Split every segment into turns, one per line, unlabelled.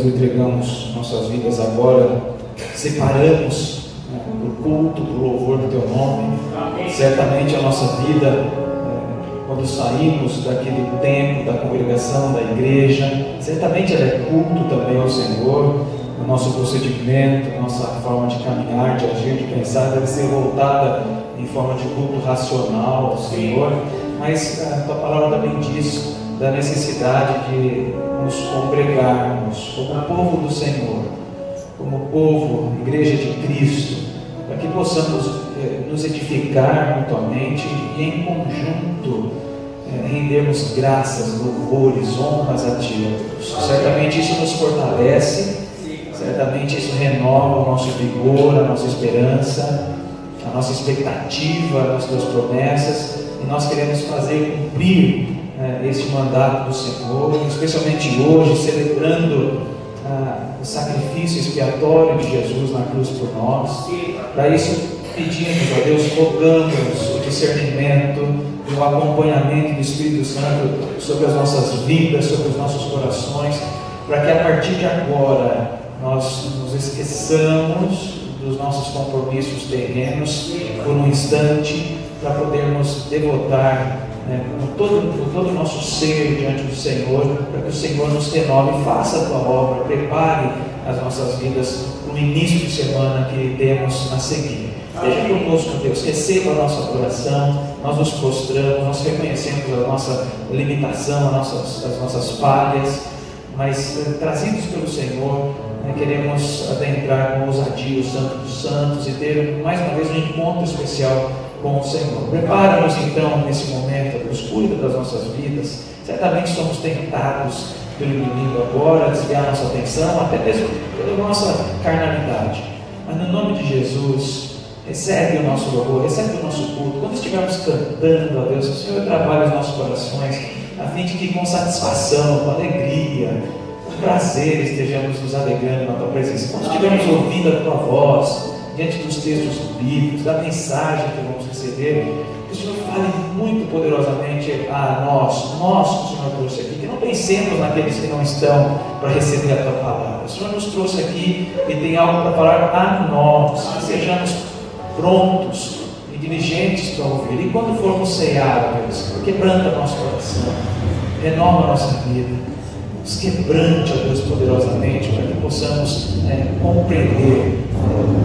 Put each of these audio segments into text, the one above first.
Deus, entregamos nossas vidas agora, separamos o culto, o louvor do Teu nome. Certamente a nossa vida, quando saímos daquele tempo, da congregação, da igreja, certamente ela é culto também ao Senhor. O nosso procedimento, a nossa forma de caminhar, de agir, de pensar, deve ser voltada em forma de culto racional ao Senhor. Mas a Tua palavra também diz da necessidade de nos congregarmos como povo do Senhor, como povo, igreja de Cristo, para que possamos nos edificar mutuamente e em conjunto rendermos graças, louvores, honras a Ti, Deus. Certamente isso nos fortalece, certamente isso renova o nosso vigor, a nossa esperança, a nossa expectativa, as Tuas promessas, e nós queremos fazer cumprir este mandato do Senhor, especialmente hoje, celebrando o sacrifício expiatório de Jesus na cruz por nós. Para isso pedimos a Deus, rogamos o discernimento e o acompanhamento do Espírito Santo sobre as nossas vidas, sobre os nossos corações, para que a partir de agora nós nos esqueçamos dos nossos compromissos terrenos por um instante, para podermos devotar com todo o nosso ser diante do Senhor, para que o Senhor nos renove e faça a Tua obra, prepare as nossas vidas no início de semana que temos a seguir. Esteja conosco, Deus, receba a nossa oração, nós nos prostramos, nós reconhecemos a nossa limitação, as nossas falhas, mas trazidos pelo Senhor, queremos adentrar com ousadia o Santo dos Santos e ter mais uma vez um encontro especial com o Senhor. Prepara-nos então nesse momento, Deus, cuida das nossas vidas. Certamente somos tentados pelo inimigo agora a desviar nossa atenção, até mesmo pela nossa carnalidade. Mas no nome de Jesus, recebe o nosso louvor, recebe o nosso culto. Quando estivermos cantando a Deus, o Senhor trabalha os nossos corações, a fim de que com satisfação, com alegria, com prazer estejamos nos alegrando na Tua presença. Quando estivermos ouvindo a Tua voz, diante dos textos bíblicos, da mensagem que vamos receber, que o Senhor fale muito poderosamente a nós que o Senhor trouxe aqui, que não pensemos naqueles que não estão para receber a Tua palavra. O Senhor nos trouxe aqui e tem algo para falar a nós, que sejamos prontos e diligentes para ouvir. E quando formos cear, Deus, quebranta nosso coração, renova a nossa vida, nos quebrante, ó Deus, poderosamente, para que possamos compreender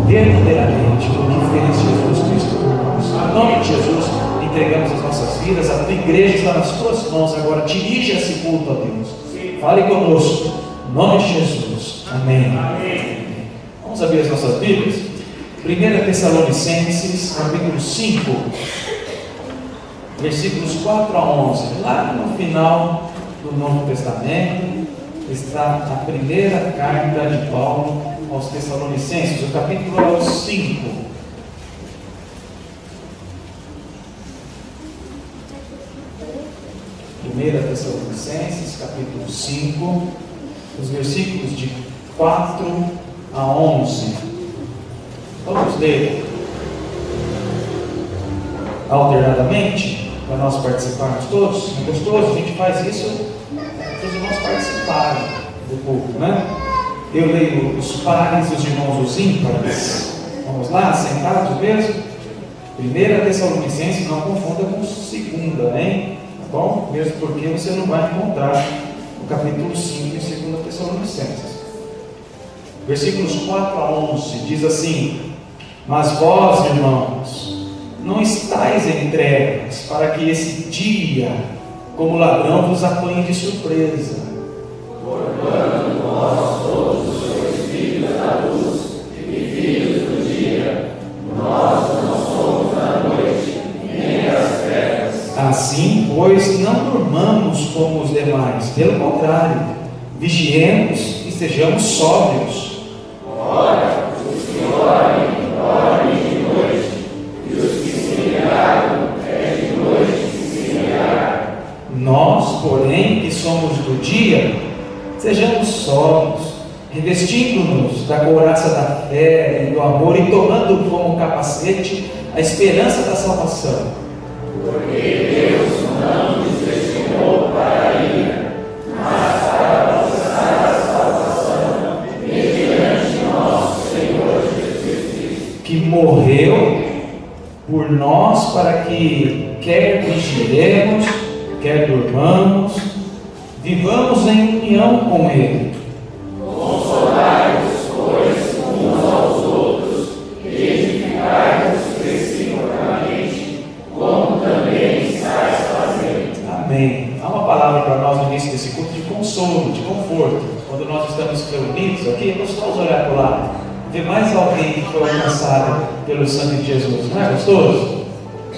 verdadeiramente o que fez Jesus Cristo por nós. Em nome de Jesus, entregamos as nossas vidas, a Tua igreja está nas Tuas mãos agora. Dirige esse culto, ó Deus. Fale conosco, em nome de Jesus. Amém. Vamos abrir as nossas Bíblias. 1 Tessalonicenses, capítulo 5, versículos 4 a 11. Lá no final do Novo Testamento está a primeira carta de Paulo aos Tessalonicenses, o capítulo é o 5. Primeira Tessalonicenses, capítulo 5, os versículos de 4 a 11. Vamos ler alternadamente, para nós participarmos todos. É gostoso, a gente faz isso para os irmãos participarem do culto, né? Eu leio os pares e os irmãos os ímpares. Vamos lá, sentados mesmo? 1 Tessalonicenses, não confunda com 2, hein? Tá bom? Mesmo porque você não vai encontrar o capítulo 5 em 2 Tessalonicenses. Versículos 4 a 11 diz assim: mas vós, irmãos, não estáis em trevas, para que esse dia, como ladrão, vos apanhe de surpresa.
Porquanto vós todos sois filhos da luz e filhos do dia, nós não somos da noite, nem das trevas.
Assim, pois, não durmamos como os demais, pelo contrário, vigiemos e sejamos sóbrios.
Ora, os que orem de noite, e os que se embriagam, de noite que se embriagam.
Nós, porém, que somos do dia, sejamos sóbrios, revestindo-nos da couraça da fé e do amor e tomando como capacete a esperança da salvação.
Porque Deus não nos destinou para a ira, mas para alcançar a salvação
que morreu por nós para que quer vigiemos, quer durmamos, vivamos em união com Ele.
Consolai-vos, pois, uns aos outros, e edificai-vos reciprocamente, como também estáis fazendo.
Amém. Há uma palavra para nós no início desse culto de consolo, de conforto. Quando nós estamos reunidos aqui, é gostoso olhar para o lado, ver mais alguém que foi alcançado pelo sangue de Jesus. Não é gostoso?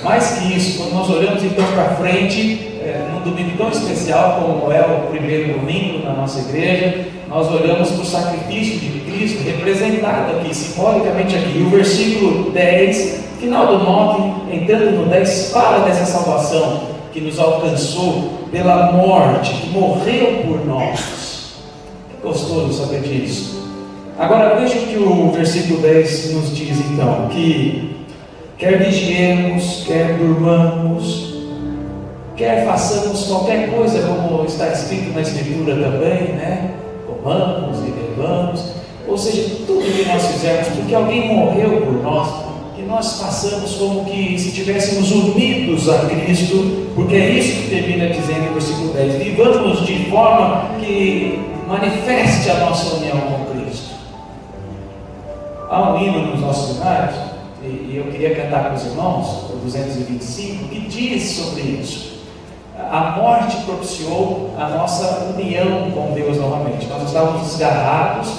Mais que isso, quando nós olhamos então para frente, num domingo tão especial como é o primeiro domingo na nossa igreja, nós olhamos para o sacrifício de Cristo representado aqui, simbolicamente aqui. E o versículo 10, final do 9, entrando no 10, fala dessa salvação que nos alcançou pela morte, que morreu por nós. Que gostoso saber disso. Agora veja o que o versículo 10 nos diz então, que quer vigiemos, quer durmamos, quer façamos qualquer coisa, como está escrito na Escritura também, né? Comamos e bebamos, ou seja, tudo que nós fizermos, porque alguém morreu por nós, que nós façamos como que se estivéssemos unidos a Cristo, porque é isso que termina dizendo no versículo 10, vivamos de forma que manifeste a nossa união com Cristo. Há um hino nos nossos cenários, e eu queria cantar com os irmãos, o 225, que diz sobre isso. A morte propiciou a nossa união com Deus novamente. Nós estávamos desgarrados,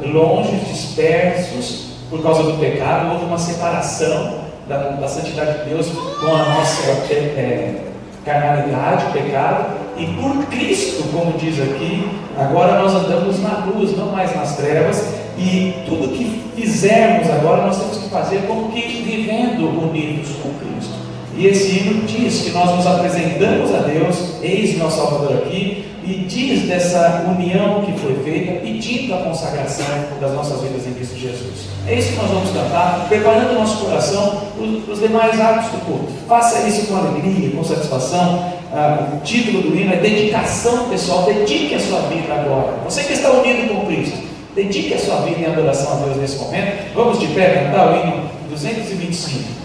longe, dispersos, por causa do pecado. Houve uma separação da santidade de Deus com a nossa carnalidade, o pecado. E por Cristo, como diz aqui, agora nós andamos na luz, não mais nas trevas. E tudo que fizermos agora, nós temos que fazer como que vivendo unidos com Cristo. E esse hino diz que nós nos apresentamos a Deus, eis nosso Salvador aqui, e diz dessa união que foi feita, pedindo a consagração das nossas vidas em Cristo Jesus. É isso que nós vamos cantar, preparando o nosso coração para os demais atos do culto. Faça isso com alegria, com satisfação. O título do hino é dedicação pessoal. Dedique a sua vida agora. Você que está unido com Cristo, dedique a sua vida em adoração a Deus nesse momento. Vamos de pé cantar o hino 225.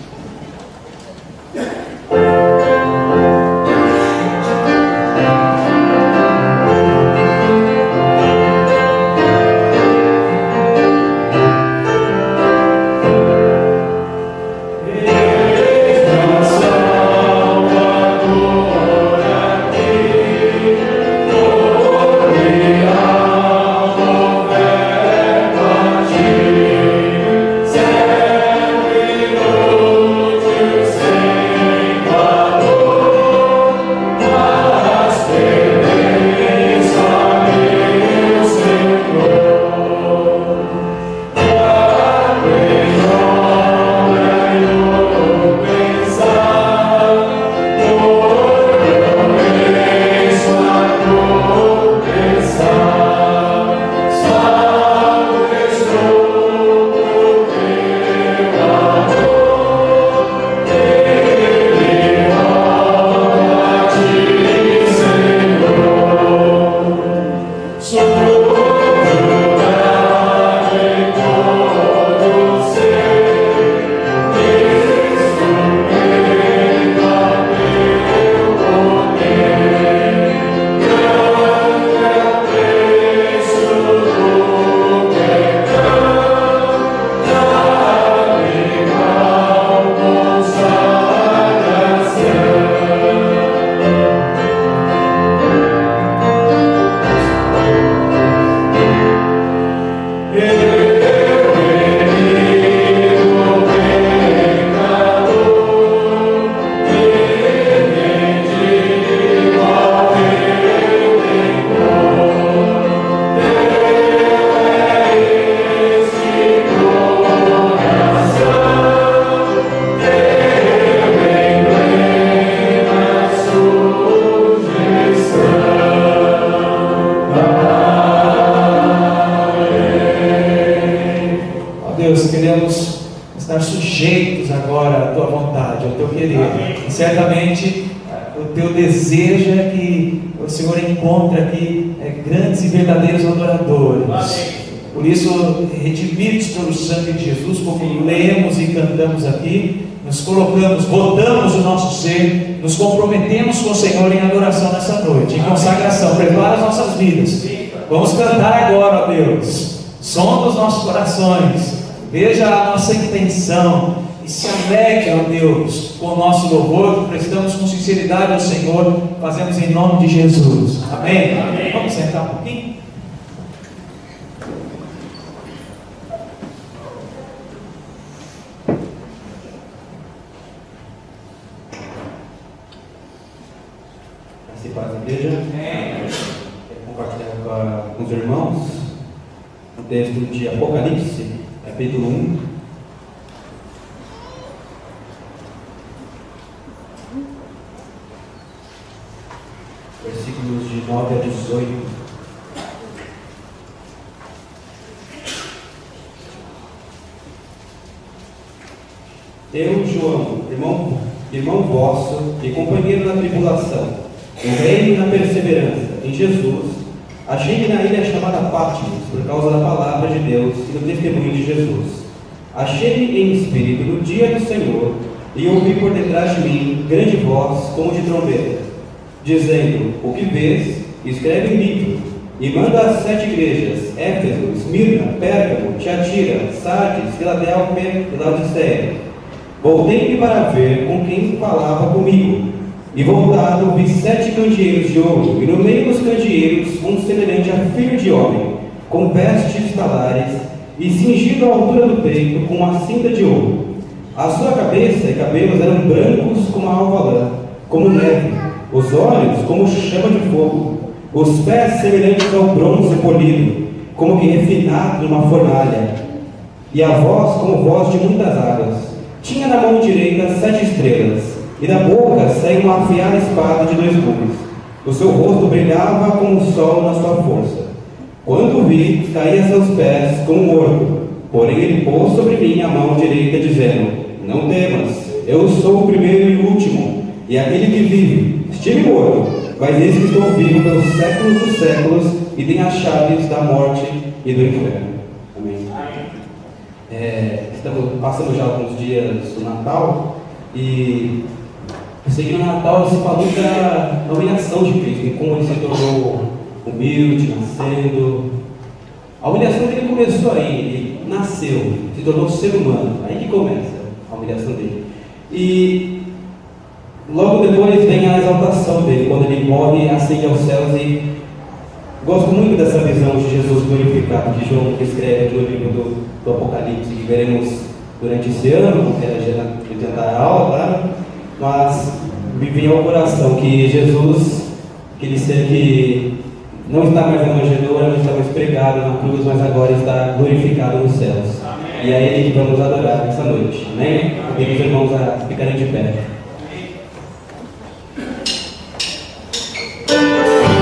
Certamente o teu desejo é que o Senhor encontre aqui grandes e verdadeiros adoradores. Por isso, redimidos pelo sangue de Jesus, como lemos e cantamos aqui, nos colocamos, botamos o nosso ser, nos comprometemos com o Senhor em adoração nessa noite, em consagração. Prepara as nossas vidas. Vamos cantar agora, ó Deus. Som dos nossos corações. Veja a nossa intenção e se alegre, ó Deus, com o nosso louvor, que prestamos com sinceridade ao Senhor. Fazemos em nome de Jesus. Amém? Amém. Vamos sentar um pouquinho?
Paz da igreja. Quero compartilhar com os irmãos o texto de Apocalipse, capítulo 1. Versículos de 9 a 18. Eu, João, irmão vosso e companheiro na tribulação, no reino e na perseverança em Jesus, achei-me na ilha chamada Patmos, por causa da palavra de Deus e do testemunho de Jesus. Achei-me em espírito no dia do Senhor, e ouvi por detrás de mim grande voz, como de trombeta, dizendo: o que vês, escreve em livro, e manda às 7 igrejas, Éfeso, Esmirna, Pérgamo, Tiatira, Sardes, Filadélfia e Laodiceia. Voltei-me para ver com quem falava comigo. E voltado, vi 7 candeeiros de ouro, e no meio dos candeeiros um semelhante a filho de homem, com vestes talares, e cingido à altura do peito com uma cinta de ouro. A sua cabeça e cabelos eram brancos como a alva lã, como neve, os olhos como chama de fogo, os pés semelhantes ao bronze polido, como que refinado numa fornalha, e a voz como voz de muitas águas. Tinha na mão direita 7 estrelas, e da boca saía uma afiada espada de 2 gumes. O seu rosto brilhava como o sol na sua força. Quando o vi, caí a seus pés como morto. Porém ele pôs sobre mim a mão direita, dizendo: não temas, eu sou o primeiro e o último, e aquele que vive. Estive morto, mas eis que estou vivo pelos séculos dos séculos, e tenho as chaves da morte e do inferno. Amém. Estamos passando já alguns dias do Natal, e eu sei que no Natal se falou da humilhação de Cristo, em como ele se tornou humilde, nascendo. A humilhação dele começou aí, ele nasceu, se tornou ser humano, aí que começa a humilhação dele. E logo depois vem a exaltação dele, quando ele morre, ascende aos céus. E gosto muito dessa visão de Jesus glorificado, que João escreve aqui no livro do Apocalipse, que veremos durante esse ano, não quero adiantar a aula, claro, mas me veio ao coração que Jesus, aquele ser que não está mais na manjedoura, não está mais pregado na cruz, mas agora está glorificado nos céus. Amém. E é Ele que vamos adorar essa noite. Amém? Convido os irmãos a ficarem de pé.
Poderoso,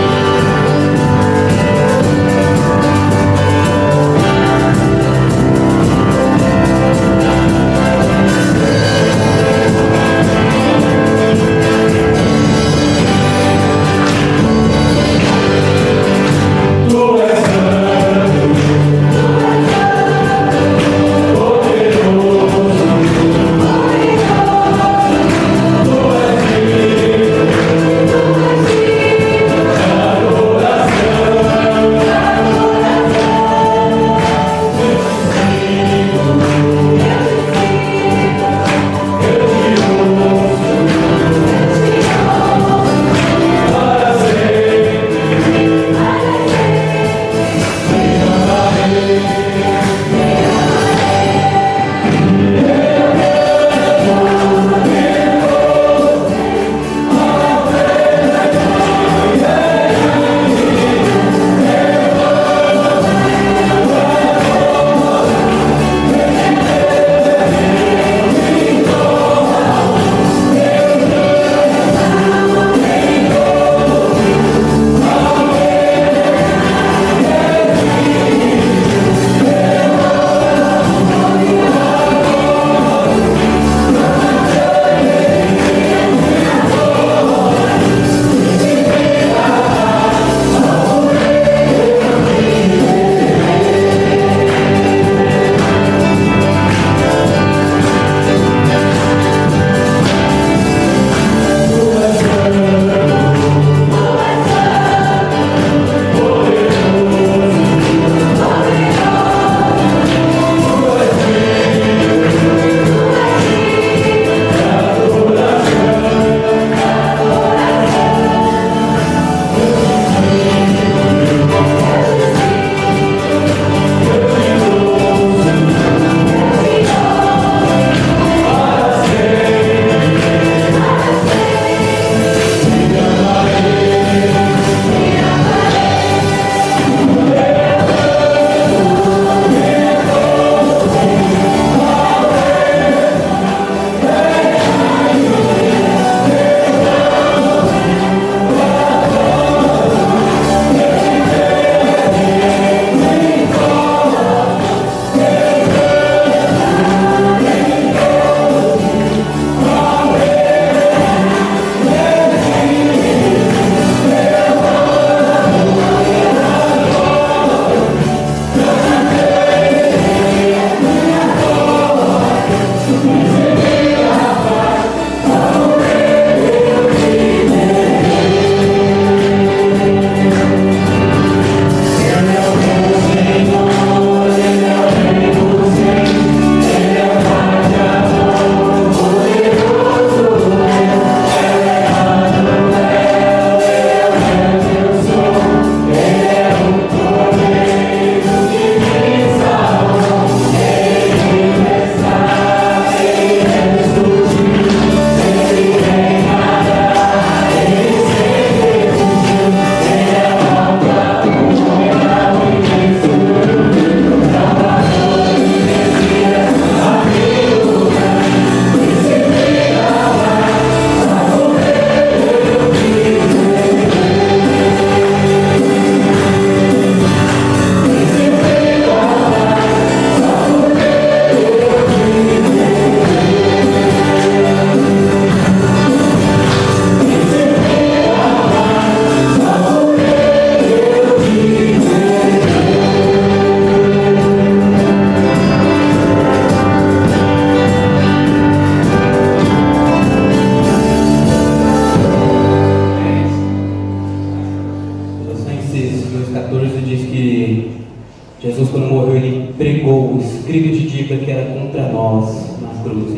ele pregou o escrito de dívida que era contra nós na cruz.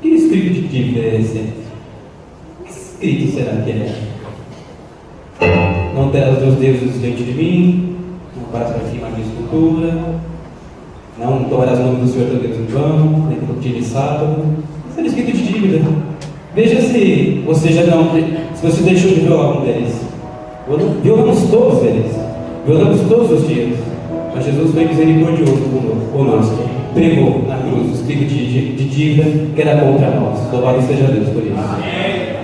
Que escrito de dívida é esse? Que escrito será que é? Não terás os teus deuses diante de mim, não farás para ti imagem de escultura, não tomarás o nome do Senhor teu Deus em vão, nem por dia de sábado. Isso era escrito de dívida. Veja se você já não, se você deixou de violar um deles. Violamos todos eles, violamos todos os dias. Mas Jesus foi misericordioso conosco, pregou na cruz o escrito de dívida que era contra nós. Louvado seja Deus por isso. Amém.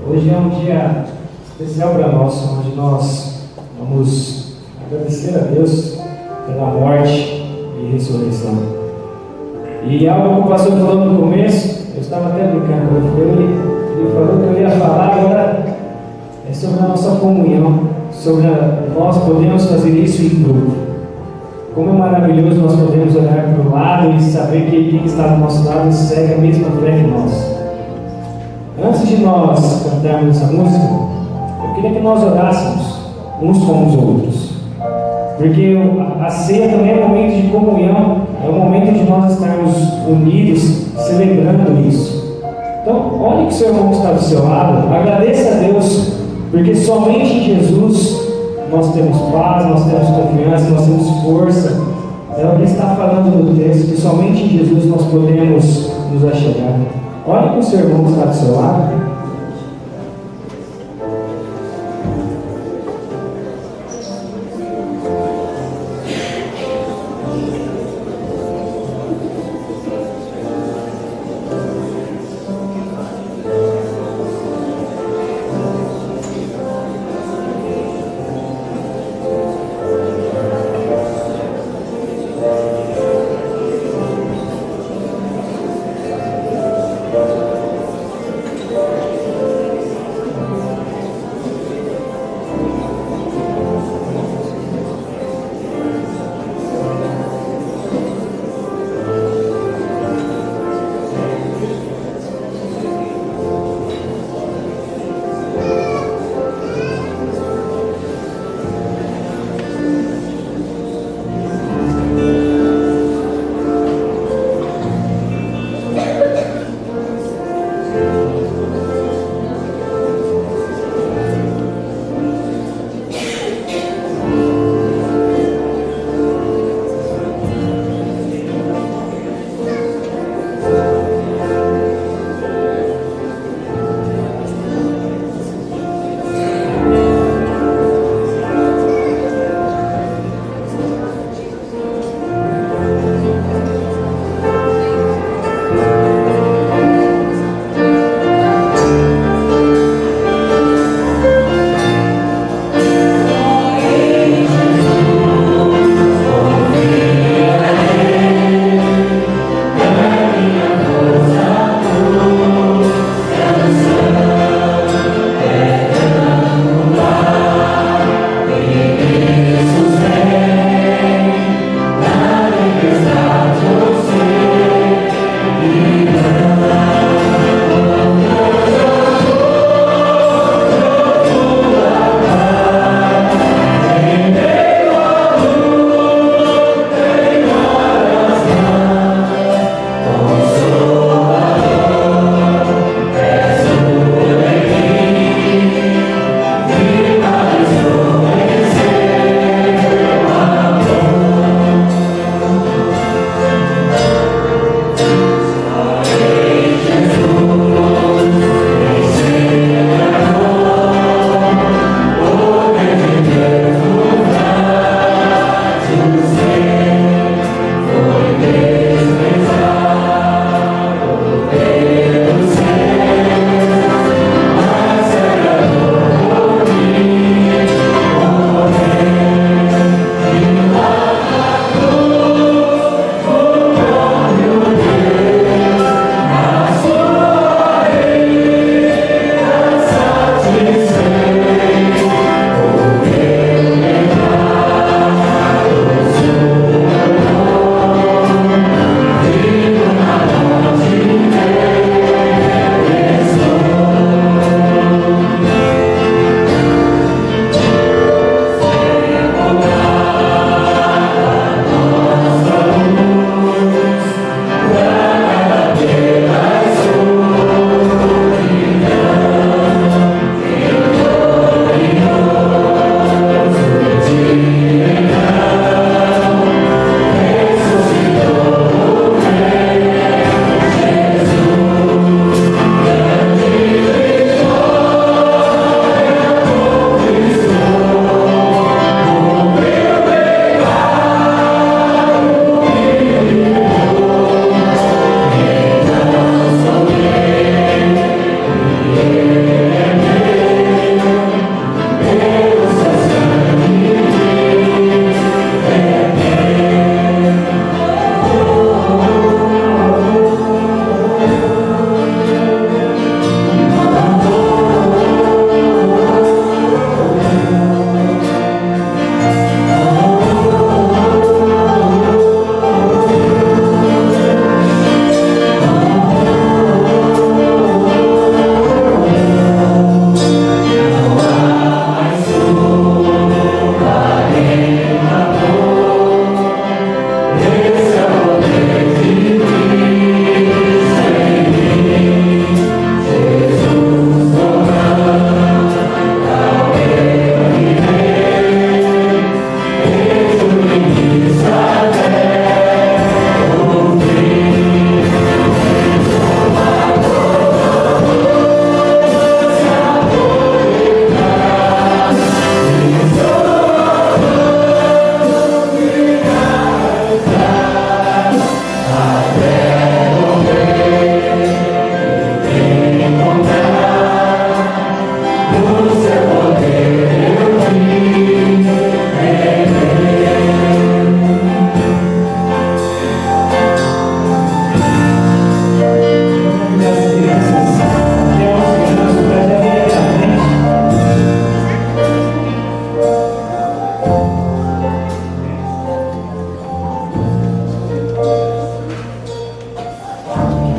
Hoje é um dia especial para nós, onde nós vamos agradecer a Deus pela morte e ressurreição. E algo que o pastor falou no começo, eu estava até brincando com ele falou que eu ia falar agora sobre a nossa comunhão, sobre nós podemos fazer isso em grupo. Como é maravilhoso nós podemos olhar para o lado e saber que quem está do nosso lado segue a mesma fé que nós. Antes de nós cantarmos essa música, eu queria que nós orássemos uns com os outros. Porque a ceia também é um momento de comunhão, é um momento de nós estarmos unidos, celebrando isso. Então, olhe que o seu irmão está do seu lado, agradeça a Deus, porque somente em Jesus nós temos paz, nós temos confiança, nós temos força. É o que está falando no texto, que somente em Jesus nós podemos nos achegar. Olhe que o seu irmão está do seu lado.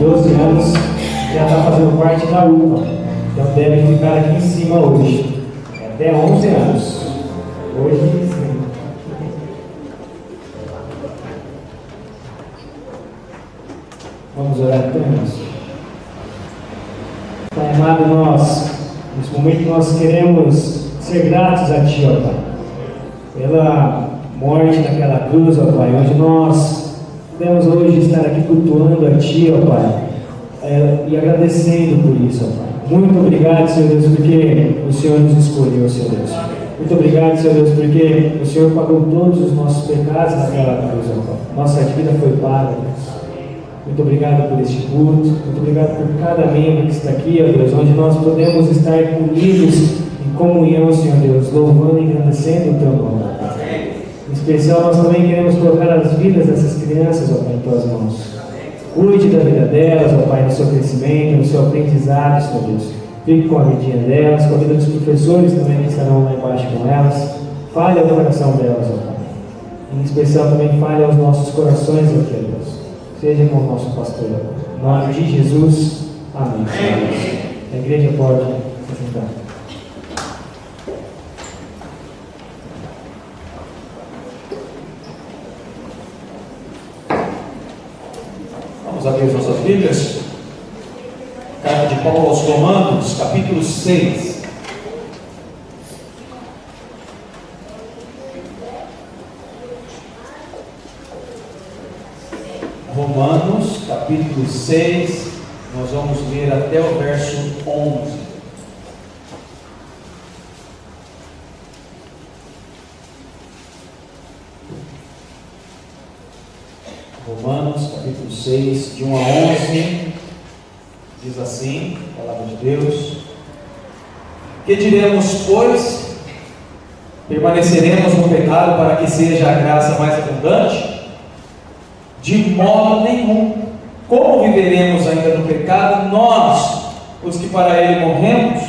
12 anos, já está fazendo parte da UPA. Então deve ficar aqui em cima hoje. Até 11 anos. Hoje sim. Vamos orar então, irmãos. Pai amado, nesse momento nós queremos ser gratos a Ti, ó Pai, pela morte daquela cruz, ó Pai, onde nós podemos hoje estar aqui cultuando a Ti, ó Pai, e agradecendo por isso, ó Pai. Muito obrigado, Senhor Deus, porque o Senhor nos escolheu, Senhor Deus. Muito obrigado, Senhor Deus, porque o Senhor pagou todos os nossos pecados naquela cruz, ó Pai. Nossa dívida foi paga, Deus. Muito obrigado por este culto, muito obrigado por cada membro que está aqui, ó Deus, onde nós podemos estar unidos em comunhão, Senhor Deus, louvando e engrandecendo o Teu nome. Em especial, nós também queremos colocar as vidas dessas crianças, ó Pai, em Tuas mãos. Cuide da vida delas, ó Pai, no seu crescimento, no seu aprendizado, Senhor Deus. Fique com a vidinha delas, com a vida dos professores também que estarão lá embaixo com elas. Fale ao coração delas, ó Pai. Em especial, também fale aos nossos corações, ó Deus. Seja com o nosso pastor. Em nome de Jesus. Amém. A igreja pode se sentar.
Vamos abrir as nossas Bíblias. Carta de Paulo aos Romanos, capítulo 6. Romanos, capítulo 6, nós vamos ler até o verso 11. Romanos, capítulo 6, de 1 a 11, diz assim, a palavra de Deus: Que diremos, pois? Permaneceremos no pecado para que seja a graça mais abundante? De modo nenhum. Como viveremos ainda no pecado, nós, os que para ele morremos?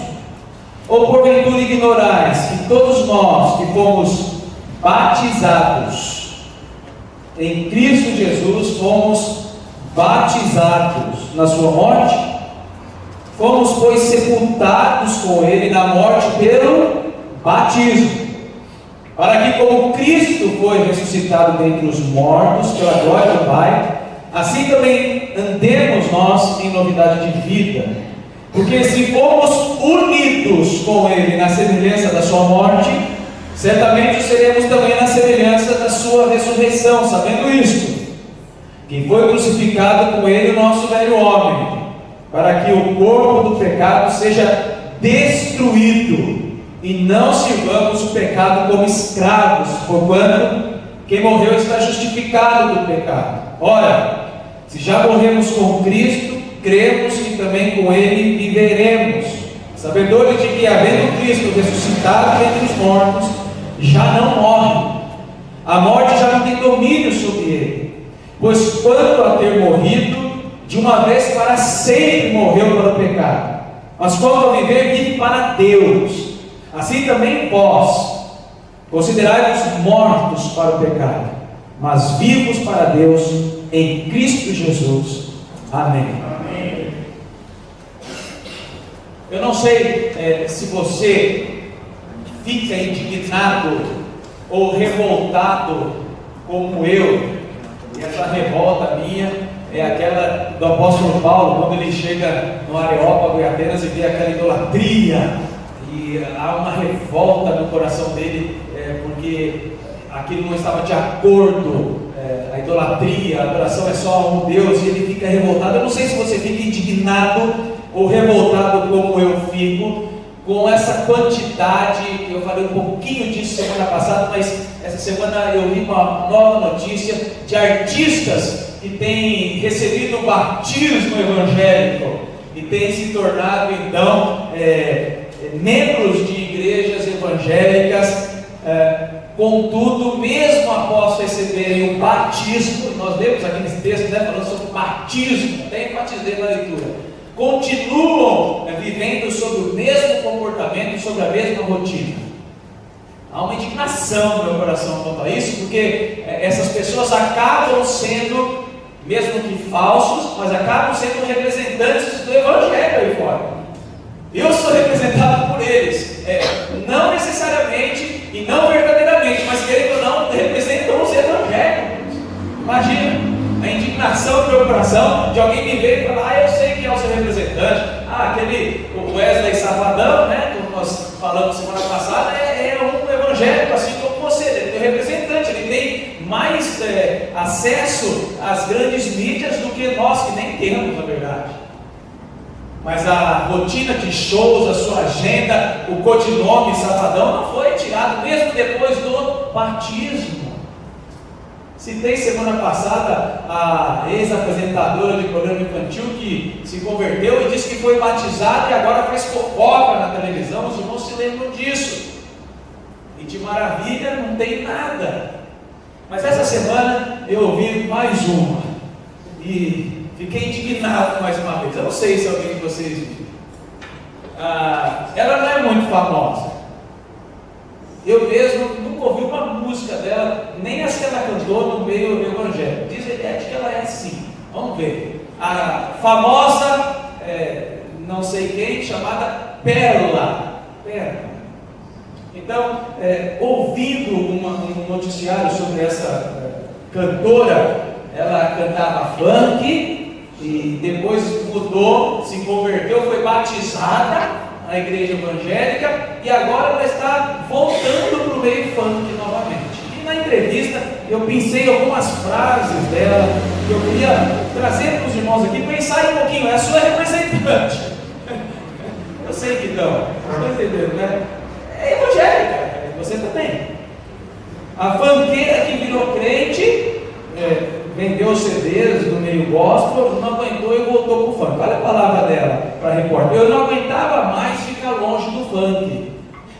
Ou porventura ignorais que todos nós que fomos batizados em Cristo Jesus, fomos batizados na sua morte? Fomos, pois, sepultados com ele na morte pelo batismo, para que, como Cristo foi ressuscitado dentre os mortos pela glória do Pai, assim também andemos nós em novidade de vida. Porque se formos unidos com Ele na semelhança da sua morte, certamente seremos também na semelhança da sua ressurreição, sabendo isto, que foi crucificado com Ele o nosso velho homem, para que o corpo do pecado seja destruído, e não sirvamos o pecado como escravos, porquanto quem morreu está justificado do pecado. Ora, se já morremos com Cristo, cremos que também com Ele viveremos, sabedores de que, havendo Cristo ressuscitado dentre os mortos, já não morre, a morte já não tem domínio sobre Ele, pois quanto a ter morrido, de uma vez para sempre morreu para o pecado, mas quanto a viver, vive para Deus. Assim também vós, considerai-vos mortos para o pecado, mas vivos para Deus em Cristo Jesus. Amém. Amém. Eu não sei se você fica indignado ou revoltado como eu. E essa revolta minha é aquela do apóstolo Paulo, quando ele chega no Areópago e Atenas e vê aquela idolatria. E há uma revolta no coração dele, porque aquilo não estava de acordo, a idolatria, a adoração é só a um Deus, e ele fica revoltado. Eu não sei se você fica indignado ou revoltado como eu fico, com essa quantidade. Eu falei um pouquinho disso semana passada, mas essa semana eu vi uma nova notícia de artistas que têm recebido o batismo evangélico e têm se tornado então membros de igrejas evangélicas. Contudo, mesmo após receberem o batismo, nós lemos aqui nesse texto, falando sobre batismo, até enfatizei na leitura, continuam vivendo sob o mesmo comportamento, sobre a mesma rotina. Há uma indignação no meu coração quanto a isso, porque essas pessoas acabam sendo mesmo que falsos, mas acabam sendo representantes do Evangelho aí fora. Eu sou representado por eles, não necessariamente e não verdadeiramente, mas querendo ou não, representam os Evangelhos. Imagina a indignação do meu coração de alguém me ver e falar: eu sei quem é o seu representante. Aquele Wesley Safadão, né, como nós falamos semana passada, é um evangélico assim como você, ele é representante, ele tem mais acesso às grandes mídias do que nós, que nem temos, na verdade. Mas a rotina de shows, a sua agenda, o codinome Safadão não foi tirado mesmo depois do batismo. Citei semana passada a ex-apresentadora de programa infantil que se converteu e disse que foi batizada e agora faz fofoca na televisão. Os irmãos se lembram disso. E de maravilha não tem nada. Mas essa semana eu ouvi mais uma e fiquei indignado mais uma vez. Eu não sei se alguém de vocês viu. Ela não é muito famosa. Eu mesmo nunca ouvi uma música dela, nem as que ela cantou no meio evangélico. Diz a ideia de que ela é assim. Vamos ver. A famosa, não sei quem, chamada Pérola. Então, ouvindo um noticiário sobre essa cantora, ela cantava funk e depois mudou, se converteu, foi batizada na igreja evangélica e agora ela está voltando para o meio funk novamente. E na entrevista eu pensei algumas frases dela que eu queria trazer para os irmãos aqui, pensar um pouquinho. É a sua representante. Eu sei que não, estão entendendo, né? É evangélica, você também. A funkeira que virou crente, vendeu CDs no meio gospel, não aguentou e voltou para o funk. Olha a palavra dela para a repórter: eu não aguentava mais ficar longe do funk.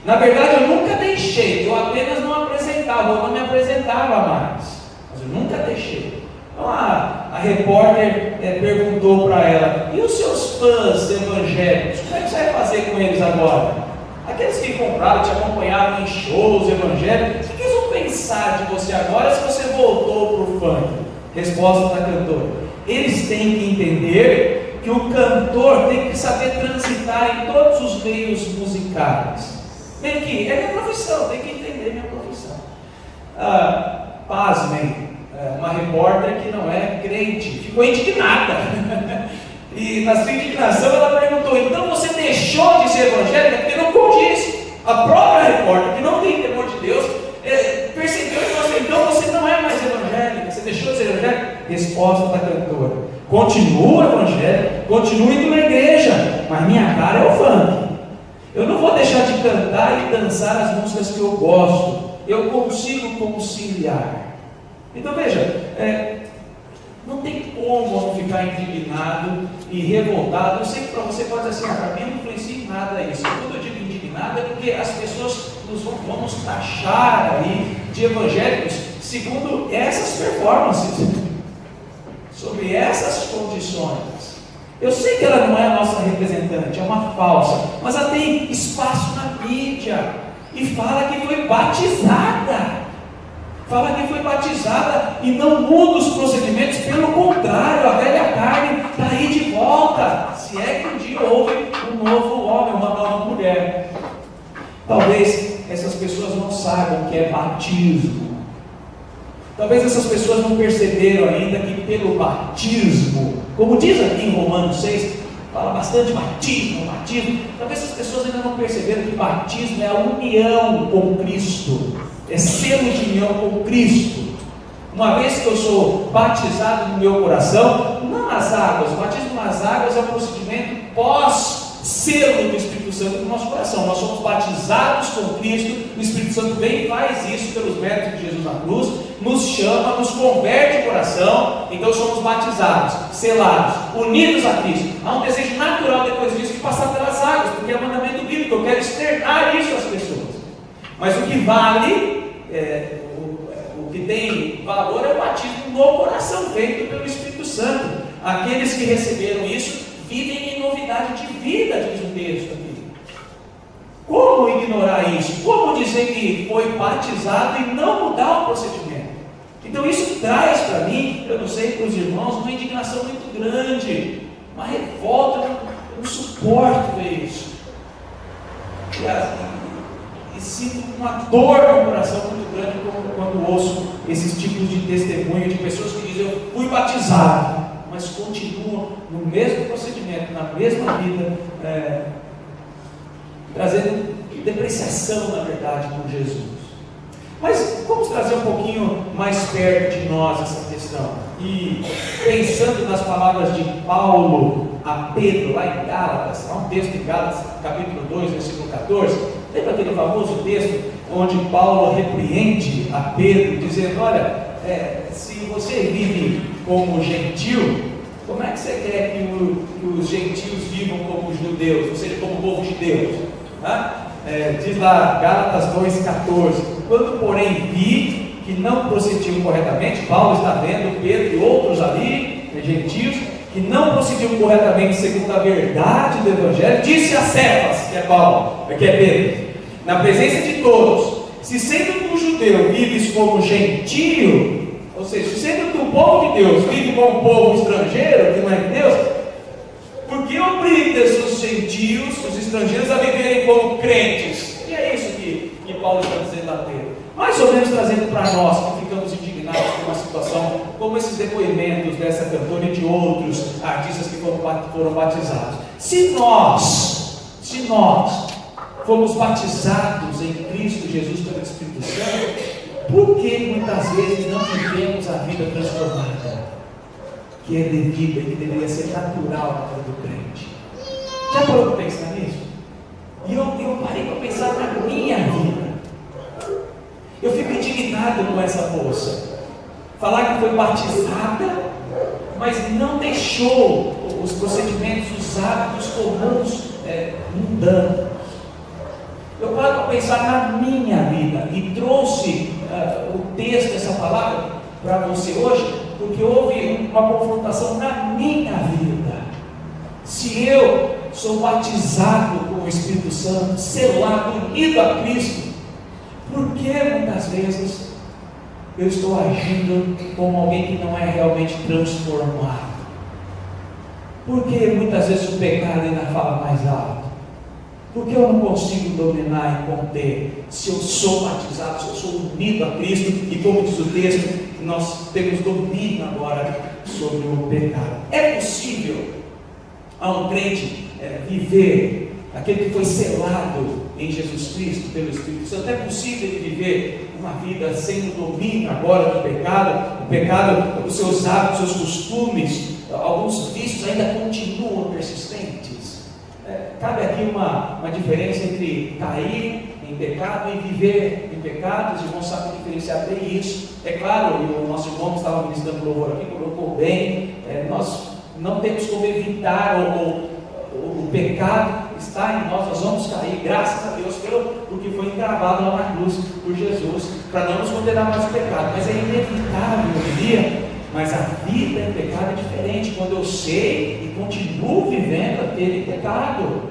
Na verdade, eu nunca deixei, eu apenas não apresentava, eu não me apresentava mais, mas eu nunca deixei. Então a repórter perguntou para ela: e os seus fãs evangélicos, como é que você vai fazer com eles agora? Aqueles que compraram, te acompanhavam em shows evangélicos, o que eles vão pensar de você agora se você voltou para o funk? Resposta da cantora: eles têm que entender que o cantor tem que saber transitar em todos os meios musicais. Tem que, é minha profissão, tem que entender minha profissão. Pasmem, uma repórter que não é crente ficou indignada. E na sua indignação ela perguntou: então você deixou de ser evangélica? Porque não condiz. A própria repórter, que não tem temor de Deus, percebeu e falou: então você não é mais evangélica, você deixou de ser evangélica? Resposta da cantora: continua evangélica, continua indo na igreja, mas minha cara é o funk. Eu não vou deixar de cantar e dançar as músicas que eu gosto, eu consigo conciliar. Então veja, não tem como não ficar indignado e revoltado. Eu sei que para você pode dizer assim: para mim não influencia em nada isso. Quando eu digo indignado é porque as pessoas vão nos taxar aí de evangélicos segundo essas performances, sobre essas condições. Eu sei que ela não é a nossa representante, é uma falsa, mas ela tem espaço na mídia e fala que foi batizada. Fala que foi batizada e não muda os procedimentos, pelo contrário, a velha carne está aí de volta. Se é que um dia houve um novo homem, uma nova mulher. Talvez essas pessoas não saibam o que é batismo. Talvez essas pessoas não perceberam ainda que pelo batismo, como diz aqui em Romanos 6, fala bastante batismo. Talvez essas pessoas ainda não perceberam que batismo é a união com Cristo. É selo de união com Cristo. Uma vez que eu sou batizado no meu coração, não nas águas, o batismo nas águas é um procedimento pós-selo do Espírito Santo no nosso coração. Nós somos batizados com Cristo, o Espírito Santo vem e faz isso pelos méritos de Jesus na cruz, nos chama, nos converte o coração, então somos batizados, selados, unidos a Cristo. Há um desejo natural depois disso de passar pelas águas, porque é um mandamento bíblico, eu quero externar isso às pessoas. Mas o que vale, o que tem valor é o batismo no coração, feito pelo Espírito Santo. Aqueles que receberam isso vivem em novidade de vida, diz o texto aqui. Como ignorar isso? Como dizer que foi batizado e não mudar o procedimento? Então isso traz para mim, eu não sei, para os irmãos, uma indignação muito grande, uma revolta, eu não suporto ver isso. E sinto uma dor no coração muito grande quando ouço esses tipos de testemunho de pessoas que dizem: eu fui batizado, mas continuam no mesmo procedimento, na mesma vida, trazendo depreciação, na verdade, por Jesus. Mas vamos trazer um pouquinho mais perto de nós essa questão. E pensando nas palavras de Paulo a Pedro, lá em Gálatas, há um texto em Gálatas, capítulo 2, versículo 14. Lembra aquele famoso texto onde Paulo repreende a Pedro, dizendo: olha, se você vive como gentil, como é que você quer que os gentios vivam como judeus, ou seja, como povo de Deus? Diz lá, Gálatas 2,14: quando porém vi que não procediam corretamente, Paulo está vendo Pedro e outros ali, gentios, que não procediam corretamente segundo a verdade do Evangelho, disse a Cefas, que é Paulo, que é Pedro, na presença de todos: se sendo tu judeu vives como gentio, ou seja, se sendo tu povo de Deus vive como povo estrangeiro, que não é de Deus, por que obrigas os gentios, os estrangeiros, a viverem como crentes? E é isso que Paulo está dizendo a Pedro, mais ou menos trazendo para nós que ficamos indignados com uma situação como esses depoimentos dessa cantora e de outros artistas que foram batizados. Se nós fomos batizados em Cristo Jesus pelo Espírito Santo, por que muitas vezes não vivemos a vida transformada, que é devida e que deveria ser natural na vida do crente? Já parou para pensar nisso? E eu parei para pensar na minha vida. Eu fico indignado com essa moça. Falar que foi batizada, mas não deixou os procedimentos, os hábitos comuns mundanos. Eu paro para pensar na minha vida e trouxe o texto dessa palavra para você hoje, porque houve uma confrontação na minha vida. Se eu sou batizado com o Espírito Santo, selado, unido a Cristo, por que muitas vezes eu estou agindo como alguém que não é realmente transformado? Por que muitas vezes o pecado ainda fala mais alto? Por que eu não consigo dominar e conter? Se eu sou batizado, se eu sou unido a Cristo, e como diz o texto, nós temos domínio agora sobre o pecado. É possível a um crente viver, aquele que foi selado em Jesus Cristo pelo Espírito Santo, é possível ele viver uma vida sem o domínio agora do pecado? O pecado, os seus hábitos, os seus costumes, alguns vícios ainda continuam persistentes. Cabe aqui uma diferença entre cair em pecado e viver em pecado. Os irmãos sabem diferenciar bem isso. É claro, e o nosso irmão que estava ministrando louvor aqui colocou bem, nós não temos como evitar o pecado está em nós vamos cair, graças a Deus, porque foi encravado lá na cruz por Jesus, para não nos condenar mais o pecado. Mas é inevitável, eu diria. Mas a vida em pecado é diferente, quando eu sei e continuo vivendo aquele pecado.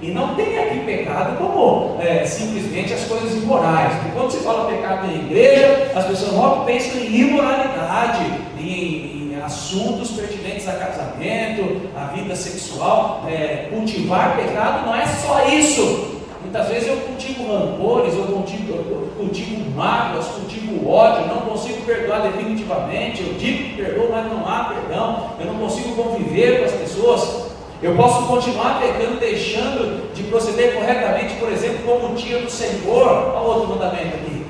E não tem aqui pecado como simplesmente as coisas imorais. Porque quando se fala pecado na igreja, as pessoas logo pensam em imoralidade, em assuntos pertinentes a casamento, a vida sexual. Cultivar pecado não é só isso. Muitas vezes eu cultivo rancores, eu cultivo mágoas, cultivo ódio, não consigo perdoar definitivamente. Eu digo que perdoo, mas não há perdão. Eu não consigo conviver com as pessoas. Eu posso continuar pecando, deixando de proceder corretamente, por exemplo, como o dia do Senhor. Olha o outro mandamento aqui.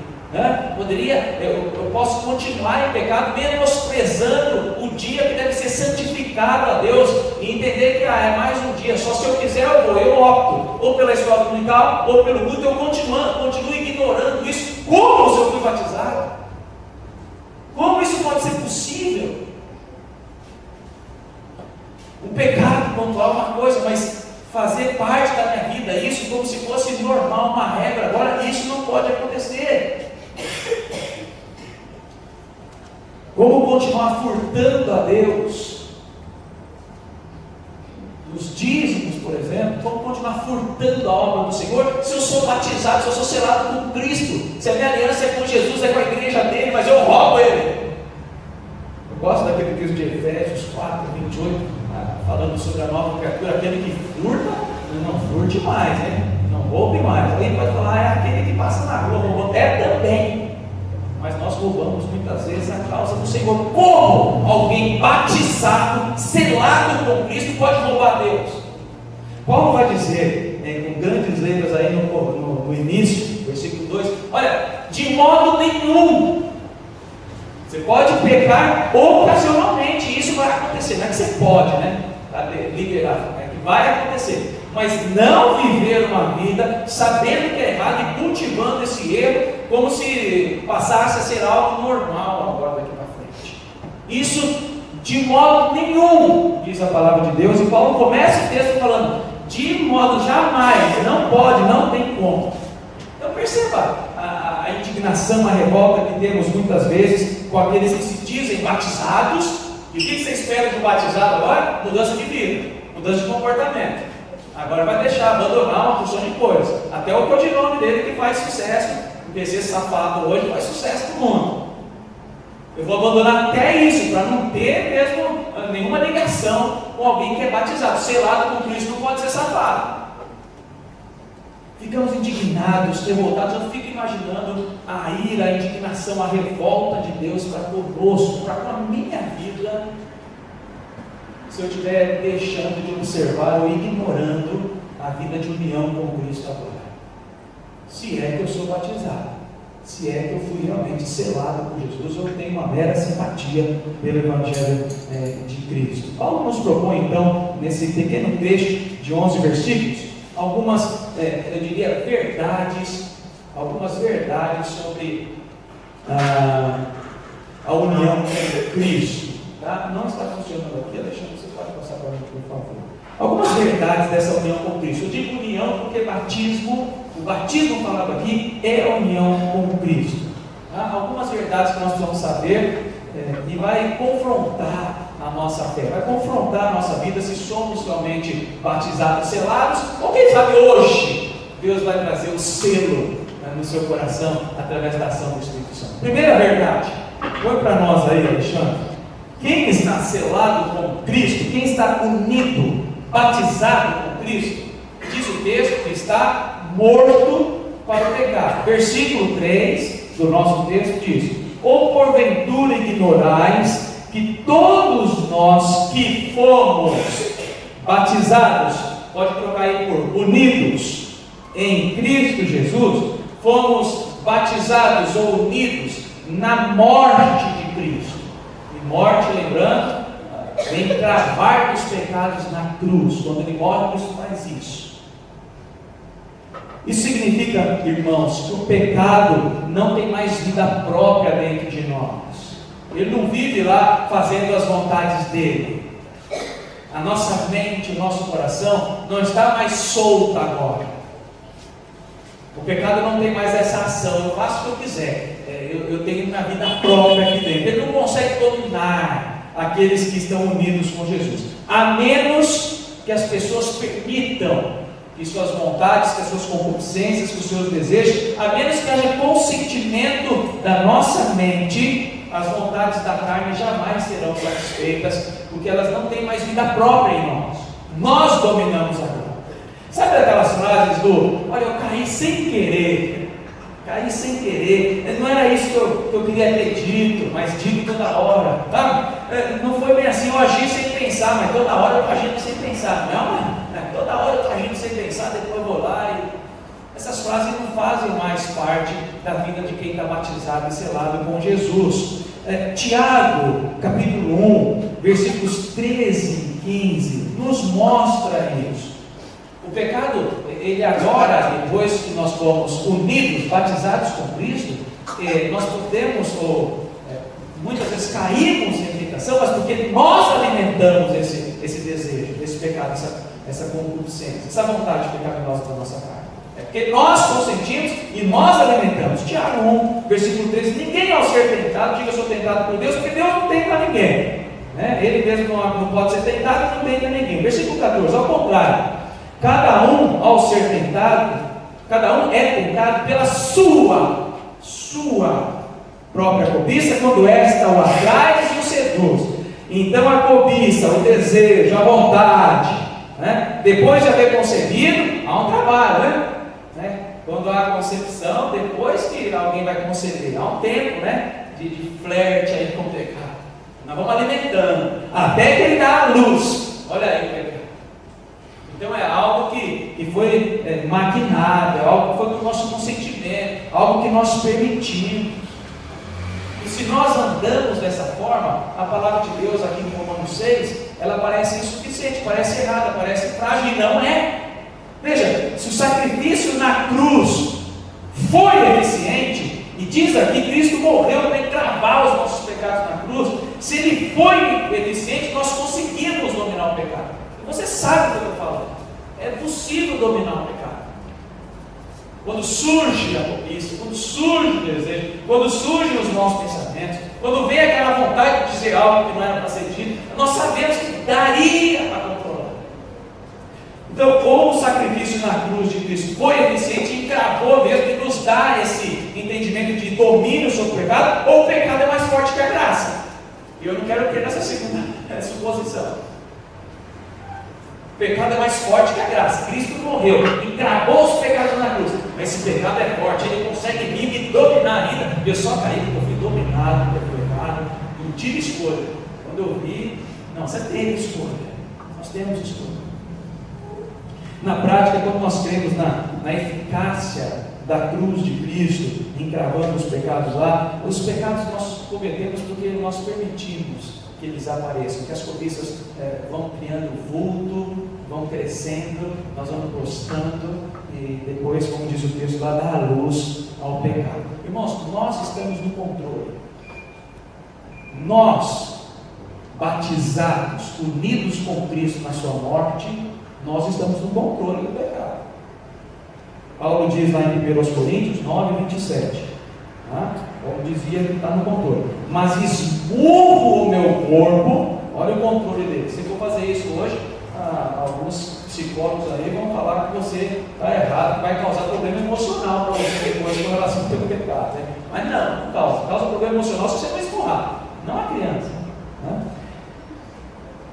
Eu posso continuar em pecado, menosprezando o dia que deve ser santificado a Deus, e entender que é mais um dia, só se eu quiser eu opto, ou pela escola dominical, ou pelo culto. Eu continuo ignorando isso. Como se eu fui batizado? Como isso pode ser possível? O pecado pontual é uma coisa, mas fazer parte da minha vida, isso como se fosse normal, uma regra, agora isso não pode acontecer. Como continuar furtando a Deus? Os dízimos, por exemplo. Como continuar furtando a obra do Senhor? Se eu sou batizado, se eu sou selado com Cristo, se a minha aliança é com Jesus, é com a igreja dele, mas eu roubo ele. gosto daquele texto de Efésios 4:28, falando sobre a nova criatura, aquele que furta, não furte mais, né? Não roube mais. Alguém pode falar, é aquele que passa na rua roubando. É também. Mas nós roubamos muitas vezes a causa do Senhor. Como alguém batizado, selado com Cristo, pode roubar Deus? Paulo vai dizer, com grandes letras aí no início, versículo 2, olha, de modo nenhum. Você pode pecar ocasionalmente, isso vai acontecer. Não é que você pode, né? Está liberado, é que vai acontecer. Mas não viver uma vida sabendo que é errado e cultivando esse erro como se passasse a ser algo normal agora daqui para frente. Isso de modo nenhum, diz a palavra de Deus, e Paulo começa o texto falando, de modo jamais, não pode, não tem como. Então perceba a indignação, a revolta que temos muitas vezes com aqueles que se dizem batizados. E o que você espera de um batizado agora? Mudança de vida, mudança de comportamento. Agora vai deixar, abandonar uma porção de coisas. Até o codinome dele que faz sucesso. O PC safado hoje faz sucesso no mundo. Eu vou abandonar até isso, para não ter mesmo nenhuma ligação com alguém que é batizado. Selado com Cristo não pode ser safado. Ficamos indignados, revoltados. Eu fico imaginando a ira, a indignação, a revolta de Deus para conosco, para com a minha vida, se eu estiver deixando de observar ou ignorando a vida de união com Cristo agora. Se é que eu sou batizado, se é que eu fui realmente selado por Jesus, eu tenho uma mera simpatia pelo Evangelho de Cristo. Paulo nos propõe então, nesse pequeno trecho de 11 versículos, algumas, eu diria, algumas verdades sobre a união com Cristo. Tá? Não está funcionando aqui, Alexandre, você pode passar para mim, por favor. Algumas verdades dessa união com Cristo. Eu digo união porque o batismo falado aqui é a união com Cristo. Tá? Algumas verdades que nós precisamos saber e vai confrontar a nossa fé, vai confrontar a nossa vida se somos realmente batizados, selados, ou quem sabe hoje Deus vai trazer o selo no seu coração através da ação do Espírito Santo. Primeira verdade, põe para nós aí, Alexandre. Quem está selado com Cristo, quem está unido, batizado com Cristo, diz o texto que está morto para o pecado. Versículo 3 do nosso texto diz: ou porventura ignorais que todos nós que fomos batizados, pode trocar aí por unidos em Cristo Jesus, fomos batizados ou unidos na morte de Cristo. E morte, lembrando, vem travar os pecados na cruz. Quando ele morre, Cristo faz isso. Isso significa, irmãos, que o pecado não tem mais vida própria dentro de nós. Ele não vive lá fazendo as vontades dele. A nossa mente, o nosso coração não está mais solto agora. O pecado não tem mais essa ação. Eu faço o que eu quiser. Eu tenho minha vida própria aqui dentro. Ele não consegue dominar aqueles que estão unidos com Jesus, a menos que as pessoas permitam que suas vontades, que as suas concupiscências, que os seus desejos, a menos que haja consentimento da nossa mente, as vontades da carne jamais serão satisfeitas, porque elas não têm mais vida própria em nós. Nós dominamos agora. Sabe aquelas frases do: olha, eu caí sem querer. Caí sem querer, não era isso que eu queria ter dito, mas digo toda hora, tá? Não foi bem assim, eu agi sem pensar, mas toda hora eu estou agindo sem pensar. Não, toda hora eu estou agindo sem pensar, depois eu vou lá e... Essas frases não fazem mais parte da vida de quem está batizado e selado com Jesus. Tiago, capítulo 1, versículos 13 e 15, nos mostra isso. O pecado, ele agora, depois que nós fomos unidos, batizados com Cristo, nós podemos, muitas vezes caímos em tentação, mas porque nós alimentamos esse desejo, esse pecado, essa concupiscência, essa vontade pecaminosa da nossa carne. É porque nós consentimos e nós alimentamos. Tiago 1, versículo 13: ninguém ao ser tentado, diga eu sou tentado por Deus, porque Deus não tenta ninguém. Ele mesmo não pode ser tentado e não tenta ninguém. Versículo 14, ao contrário. Cada um, ao ser tentado, cada um é tentado pela sua própria cobiça, quando esta o atrai e o seduz. Jesus. Então a cobiça, o desejo, a vontade, né? Depois de haver concebido, há um trabalho, né? Quando há a concepção, depois que alguém vai conceber, há um tempo, né? de flerte aí com o pecado. Nós vamos alimentando, até que ele dá a luz. Olha aí o pecado. Então é algo que foi maquinado, é algo que foi com o nosso consentimento, algo que nós permitimos. E se nós andamos dessa forma, a palavra de Deus aqui em Romanos 6, ela parece insuficiente, parece errada, parece frágil, e não é. Veja, se o sacrifício na cruz foi eficiente, e diz aqui que Cristo morreu para encravar os nossos pecados na cruz, se ele foi eficiente, nós conseguimos dominar o pecado. Você sabe do que eu estou falando. É possível dominar o pecado. Quando surge a cobiça, quando surge o desejo, quando surgem os maus pensamentos, quando vem aquela vontade de dizer algo que não era para ser dito, nós sabemos que daria para controlar. Então, ou o sacrifício na cruz de Cristo foi eficiente e encravou mesmo, e nos dá esse entendimento de domínio sobre o pecado, ou o pecado é mais forte que a graça. E eu não quero ter nessa segunda suposição. O pecado é mais forte que a graça. Cristo morreu, encravou os pecados na cruz. Mas esse pecado é forte, ele consegue vir e dominar ainda. Eu só caí porque eu fui dominado pelo pecado, não tive escolha. Quando eu vi, não, você teve escolha. Nós temos escolha. Na prática, quando nós cremos na eficácia da cruz de Cristo, encravando os pecados lá, os pecados nós cometemos porque nós permitimos que eles apareçam, que as cobiças vão criando vulto, vão crescendo, nós vamos gostando, e depois, como diz o texto lá, dá a luz ao pecado. Irmãos, nós estamos no controle. Nós, batizados, unidos com Cristo na sua morte, nós estamos no controle do pecado. Paulo diz lá em 1 Coríntios 9, 27. Como dizia, ele está no controle. Mas esmurro o meu corpo. Olha o controle dele. Se for fazer isso hoje, alguns psicólogos aí vão falar que você está errado, vai causar problema emocional para você depois com relação ao seu pecado, né? Mas não causa problema emocional se você não esmurrar, não a criança, né?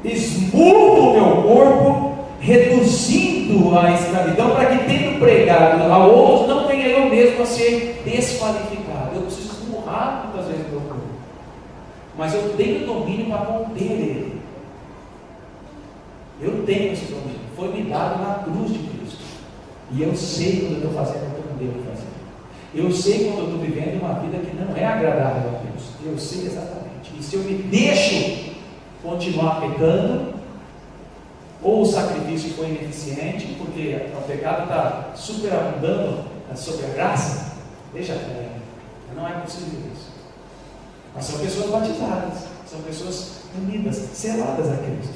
Esmurro o meu corpo, reduzindo a escravidão, para que, tendo pregado a outros, não venha eu mesmo a ser desqualificado. Eu preciso esmurrar muitas vezes o meu corpo, mas eu tenho domínio para conter ele. Eu tenho esse domínio, foi me dado na cruz de Cristo, e eu sei quando eu estou fazendo o que eu não devo fazer. Eu sei quando eu estou vivendo uma vida que não é agradável a Deus. Eu sei exatamente. E se eu me deixo continuar pecando, ou o sacrifício foi ineficiente, porque o pecado está superabundando sobre a graça, deixa bem, não é possível isso. Mas são pessoas batizadas, são pessoas unidas, seladas a Cristo.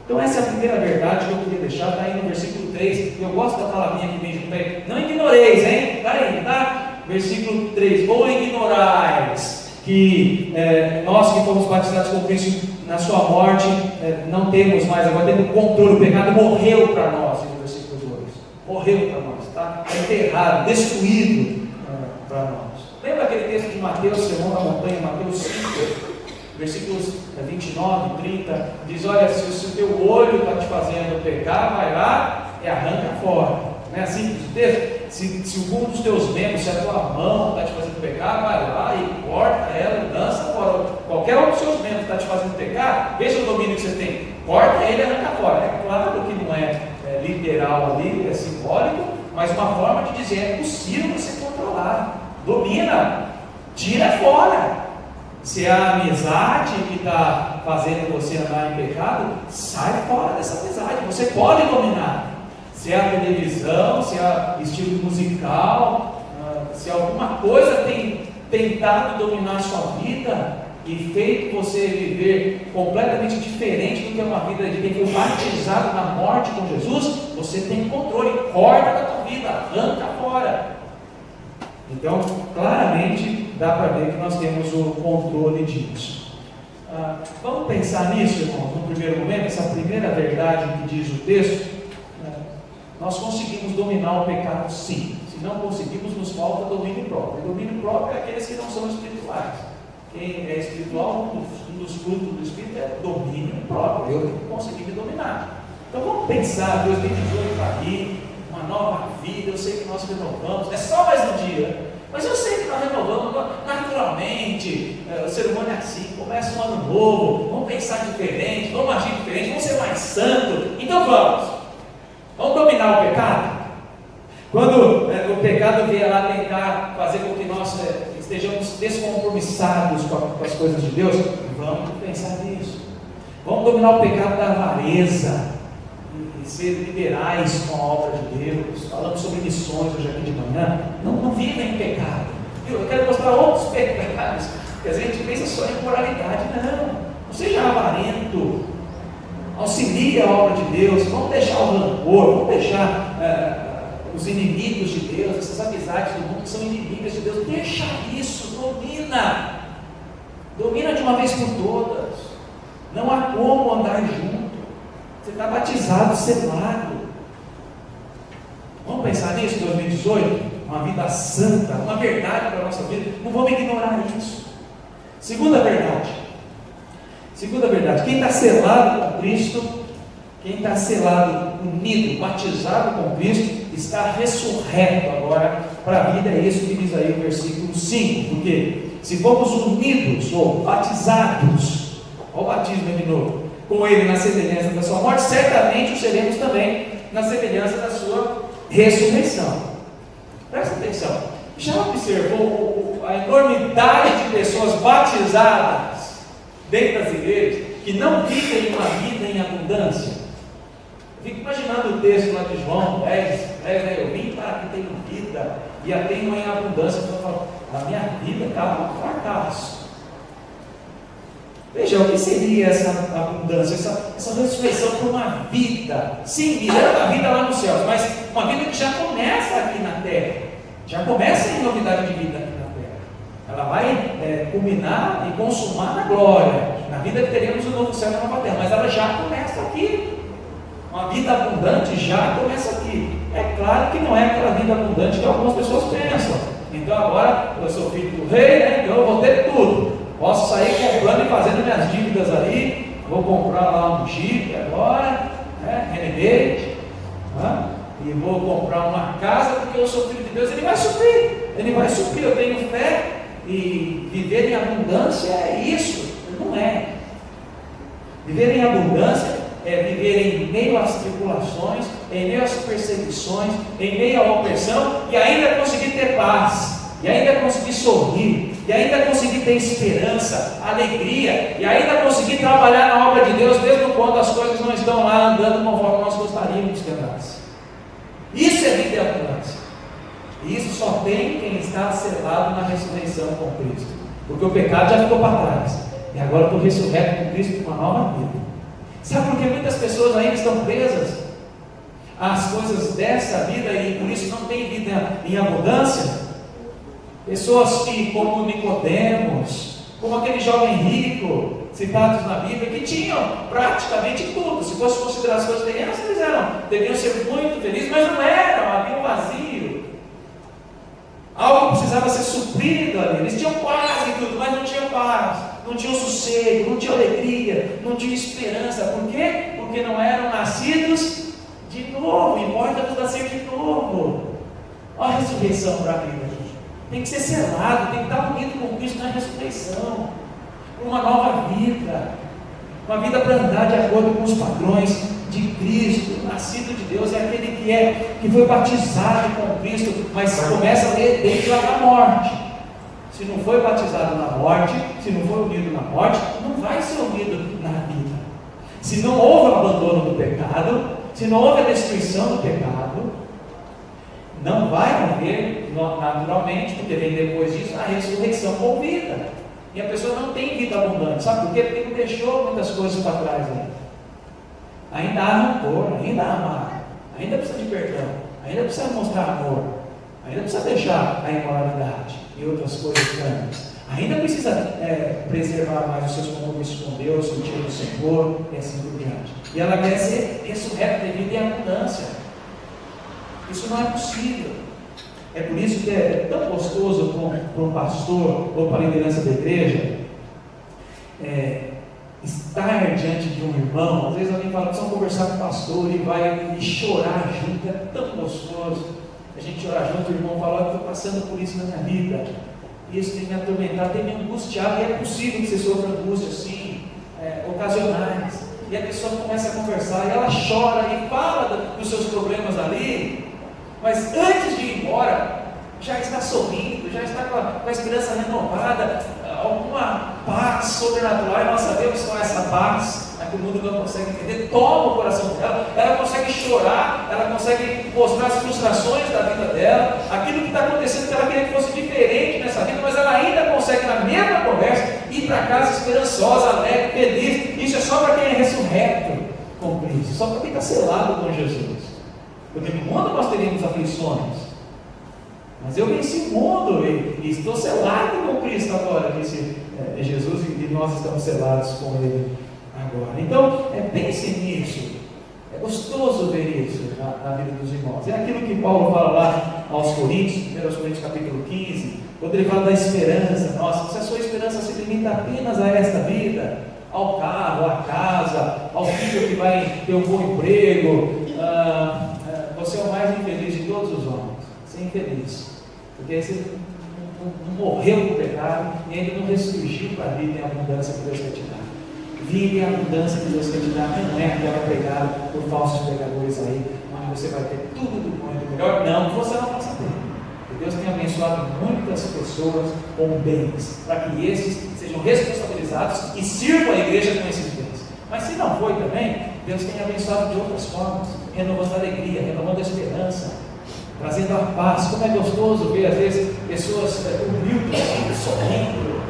Então essa é a primeira verdade que eu queria deixar, está aí no versículo 3, eu gosto da palavrinha que vem junto aí, não ignoreis, hein? Está aí, tá? Versículo 3, ou ignorais que nós que fomos batizados com Cristo na sua morte, não temos mais, agora temos controle, o pecado morreu para nós, no versículo 2, morreu para nós, está enterrado, destruído para nós. Lembra aquele texto de Mateus, Sermão da Montanha, Mateus 5, versículos 29 e 30, diz: olha, se o teu olho está te fazendo pecar, vai lá e arranca fora. Não é assim o texto? Se algum dos teus membros, se a tua mão está te fazendo pecar, vai lá e corta ela e lança fora. Qualquer um dos seus membros está te fazendo pecar, veja o domínio que você tem, corta ele e arranca fora. É claro que não é literal ali, é simbólico, mas uma forma de dizer, é possível você controlar, domina, tira fora. Se é a amizade que está fazendo você andar em pecado, sai fora dessa amizade, você pode dominar. Se é a televisão, se é estilo musical, se alguma coisa tem tentado dominar a sua vida e feito você viver completamente diferente do que é uma vida de quem foi batizado na morte com Jesus, você tem controle, corta da tua vida, arranca fora. Então, claramente, dá para ver que nós temos o controle disso. Vamos pensar nisso, irmãos, no primeiro momento, essa primeira verdade que diz o texto. Nós conseguimos dominar o pecado, sim. Se não conseguimos, nos falta domínio próprio. E domínio próprio é aqueles que não são espirituais. Quem é espiritual, um dos frutos do Espírito é domínio próprio. Eu tenho que conseguir me dominar. Então vamos pensar, 2018 está aí, uma nova vida. Eu sei que nós renovamos, é só mais um dia, mas eu sei que nós renovamos naturalmente. O ser humano é assim, começa um ano novo, vamos pensar diferente, vamos agir diferente, vamos ser mais santos. Então vamos dominar o pecado. Quando o pecado vier lá tentar fazer com que nós estejamos descompromissados com as coisas de Deus, vamos pensar nisso. Vamos dominar o pecado da avareza e ser liberais com a obra de Deus. Falamos sobre missões hoje aqui de manhã. Não viva em pecado. Eu quero mostrar outros pecados que a gente pensa só em moralidade. Não seja avarento. Auxilie a obra de Deus. Vamos deixar o rancor, vamos deixar os inimigos de Deus, essas amizades do mundo que são inimigas de Deus. Deixa isso, domina de uma vez por todas. Não há como andar junto. Você está batizado, selado. Vamos pensar nisso em 2018? Uma vida santa, uma verdade para a nossa vida. Não vamos ignorar isso. Segunda verdade, quem está selado com Cristo, quem está selado, unido, batizado com Cristo, está ressurreto agora para a vida. É isso que diz aí o versículo 5, porque se formos unidos ou batizados, ao batismo de novo, com Ele na semelhança da sua morte, certamente o seremos também na semelhança da sua ressurreição. Presta atenção, já observou a enormidade de pessoas batizadas dentro das igrejas que não vivem uma vida em abundância? Fico imaginando o texto lá de João 10, eu vim para que tenham vida e a tenham em abundância. Eu falo, a minha vida está um fracasso. Veja, o que seria essa abundância, essa ressurreição por uma vida, sim, virando a vida lá nos céus, mas uma vida que já começa aqui na terra, já começa em novidade de vida aqui na terra. Ela vai culminar e consumar na glória, na vida que teremos o novo céu e a nova terra, mas ela já começa aqui. Uma vida abundante já começa aqui. É claro que não é aquela vida abundante que algumas pessoas pensam. Então agora eu sou filho do rei, né? Então eu vou ter tudo. Posso sair comprando e fazendo minhas dívidas ali. Vou comprar lá um Jeep agora, Renegade, e vou comprar uma casa porque eu sou filho de Deus. Ele vai suprir. Eu tenho fé e viver em abundância é isso. Não é. Viver em abundância é viver em meio às tribulações, em meio às perseguições, em meio à opressão, e ainda conseguir ter paz, e ainda conseguir sorrir, e ainda conseguir ter esperança, alegria, e ainda conseguir trabalhar na obra de Deus, mesmo quando as coisas não estão lá andando conforme nós gostaríamos que andasse. Isso é vida em abundância. E isso só tem quem está selado na ressurreição com Cristo, porque o pecado já ficou para trás, e agora estou ressurreto com Cristo com uma nova vida. Sabe por que muitas pessoas ainda estão presas às coisas dessa vida e por isso não tem vida em abundância? Pessoas que, como Nicodemos, como aquele jovem rico citados na Bíblia, que tinham praticamente tudo. Se fosse considerar as coisas terrenas, eles deviam ser muito felizes, mas não eram, havia um vazio. Algo precisava ser suprido ali. Eles tinham quase tudo, mas não tinham paz, não tinham sossego, não tinham alegria, não tinham esperança. Por quê? Porque não eram nascidos de novo. Importa tudo nascer de novo. Olha a ressurreição para a vida, gente. Tem que ser selado, tem que estar unido com Cristo na ressurreição. Uma nova vida. Uma vida para andar de acordo com os padrões de Cristo. Nascido de Deus é aquele que foi batizado com Cristo, mas começa a ler desde lá da morte. Se não foi batizado na morte, se não foi unido na morte, não vai ser unido na vida. Se não houve abandono do pecado, se não houve a destruição do pecado, não vai haver naturalmente, porque vem depois disso, a ressurreição com vida. E a pessoa não tem vida abundante. Sabe por quê? Porque não deixou muitas coisas para trás ainda. Ainda há rancor, ainda há mágoa, ainda precisa de perdão, ainda precisa mostrar amor, ainda precisa deixar a imoralidade e outras coisas grandes, ainda precisa preservar mais os seus compromissos com Deus, o dia do Senhor e assim por diante. E ela quer ser ressurreta de vida em abundância. Isso não é possível. É por isso que é tão gostoso para um pastor ou para a liderança da igreja estar diante de um irmão. Às vezes alguém fala, precisamos conversar com o pastor, e vai e chorar junto, é tão gostoso. A gente orar junto, o irmão fala, eu estou passando por isso na minha vida, isso tem me atormentado, tem me angustiado, e é possível que você sofra angústia assim, ocasionais, e a pessoa começa a conversar, e ela chora e fala dos seus problemas ali, mas antes de ir embora, já está sorrindo, já está com a esperança renovada, alguma paz sobrenatural, e nós sabemos qual é essa paz, que o mundo não consegue entender, toma o coração dela, ela consegue chorar, ela consegue mostrar as frustrações da vida dela, aquilo que está acontecendo, que ela queria que fosse diferente nessa vida, mas ela ainda consegue, na mesma conversa, ir para casa esperançosa, alegre, feliz. Isso é só para quem é ressurreto com Cristo, só para quem está selado com Jesus. Porque no mundo nós teríamos aflições, mas eu venci o mundo e estou selado com Cristo agora, disse Jesus, e nós estamos selados com Ele agora. Então, pense nisso. É gostoso ver isso na vida dos irmãos. É aquilo que Paulo fala lá aos Coríntios, 1 Coríntios capítulo 15, quando ele fala da esperança. Nossa, se a sua esperança se limita apenas a esta vida, ao carro, à casa, ao filho que vai ter um bom emprego, você é o mais infeliz de todos os homens. Você é infeliz. Porque aí você não morreu no pecado e ainda não ressurgiu para a vida em abundância que Deus quer te dar. Vive a abundância que Deus quer te dar, não é aquela pregada por falsos pregadores aí, onde você vai ter tudo do bom e do melhor. Não, você não passa ter. Porque Deus tem abençoado muitas pessoas com bens, para que esses sejam responsabilizados e sirvam a igreja com esses bens. Mas se não foi também, Deus tem abençoado de outras formas, renovando a alegria, renovando a esperança, trazendo a paz. Como é gostoso ver às vezes pessoas humildes, sorrindo,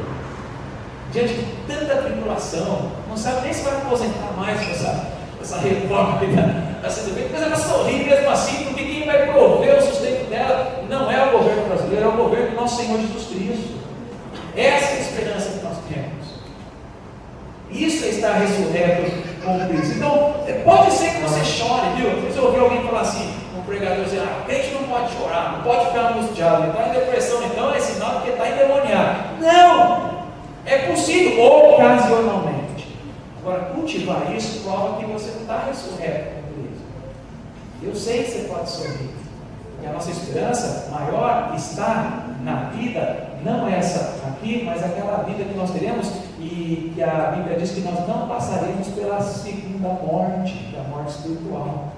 diante de tanta tribulação, não sabe nem se vai aposentar mais com essa reforma que está sendo feita, mas ela sorri mesmo assim, porque quem vai prover o sustento dela não é o governo brasileiro, é o governo do nosso Senhor Jesus Cristo. Essa é a esperança que nós temos. Isso é estar ressurreto com Cristo. Então, pode ser que você chore, viu? Você ouviu alguém falar assim, um pregador dizer, crente não pode chorar, não pode ficar angustiado, está em depressão, então é sinal porque está endemoniado. Não! É possível, ocasionalmente. Agora, cultivar isso prova que você não está ressurreto com Cristo. Eu sei que você pode sorrir. E a nossa esperança maior está na vida, não essa aqui, mas aquela vida que nós teremos, e que a Bíblia diz que nós não passaremos pela segunda morte, que é a morte espiritual.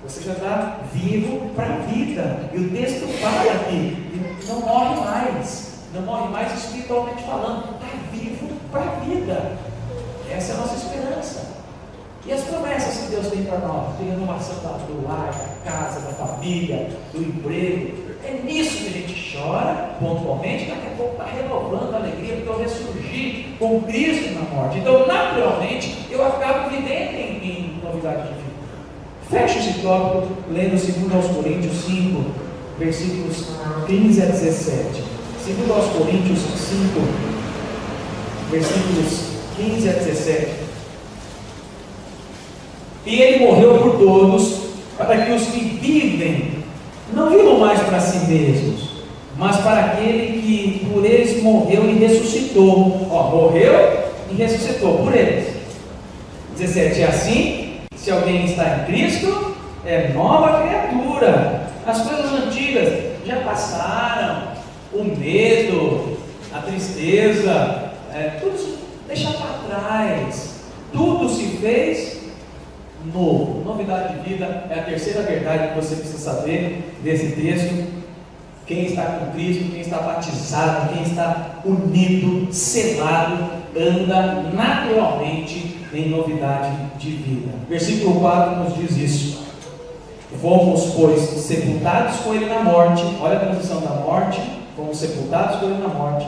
Você já está vivo para a vida. E o texto fala aqui, não morre mais. Não morre mais espiritualmente falando, está vivo para a vida. Essa é a nossa esperança. E as promessas que Deus tem para nós, de renovação do lar, da casa, da família, do emprego, é nisso que a gente chora pontualmente, daqui a pouco está renovando a alegria, porque eu ressurgi com Cristo na morte. Então, naturalmente, eu acabo vivendo em novidade de vida. Feche esse tópico lendo 2 Coríntios 5, versículos 15 a 17. 2 Coríntios 5, versículos 15 a 17. E ele morreu por todos, para que os que vivem não vivam mais para si mesmos, mas para aquele que por eles morreu e ressuscitou. Morreu e ressuscitou por eles. 17. E assim, se alguém está em Cristo, é nova criatura. As coisas antigas já passaram. O medo, a tristeza, tudo isso deixa para trás. Tudo se fez novo. Novidade de vida é a terceira verdade que você precisa saber desse texto. Quem está com Cristo, quem está batizado, quem está unido, selado, anda naturalmente em novidade de vida. Versículo 4 nos diz isso. Fomos, pois, sepultados com Ele na morte. Olha a posição da morte. Fomos sepultados com Ele na morte,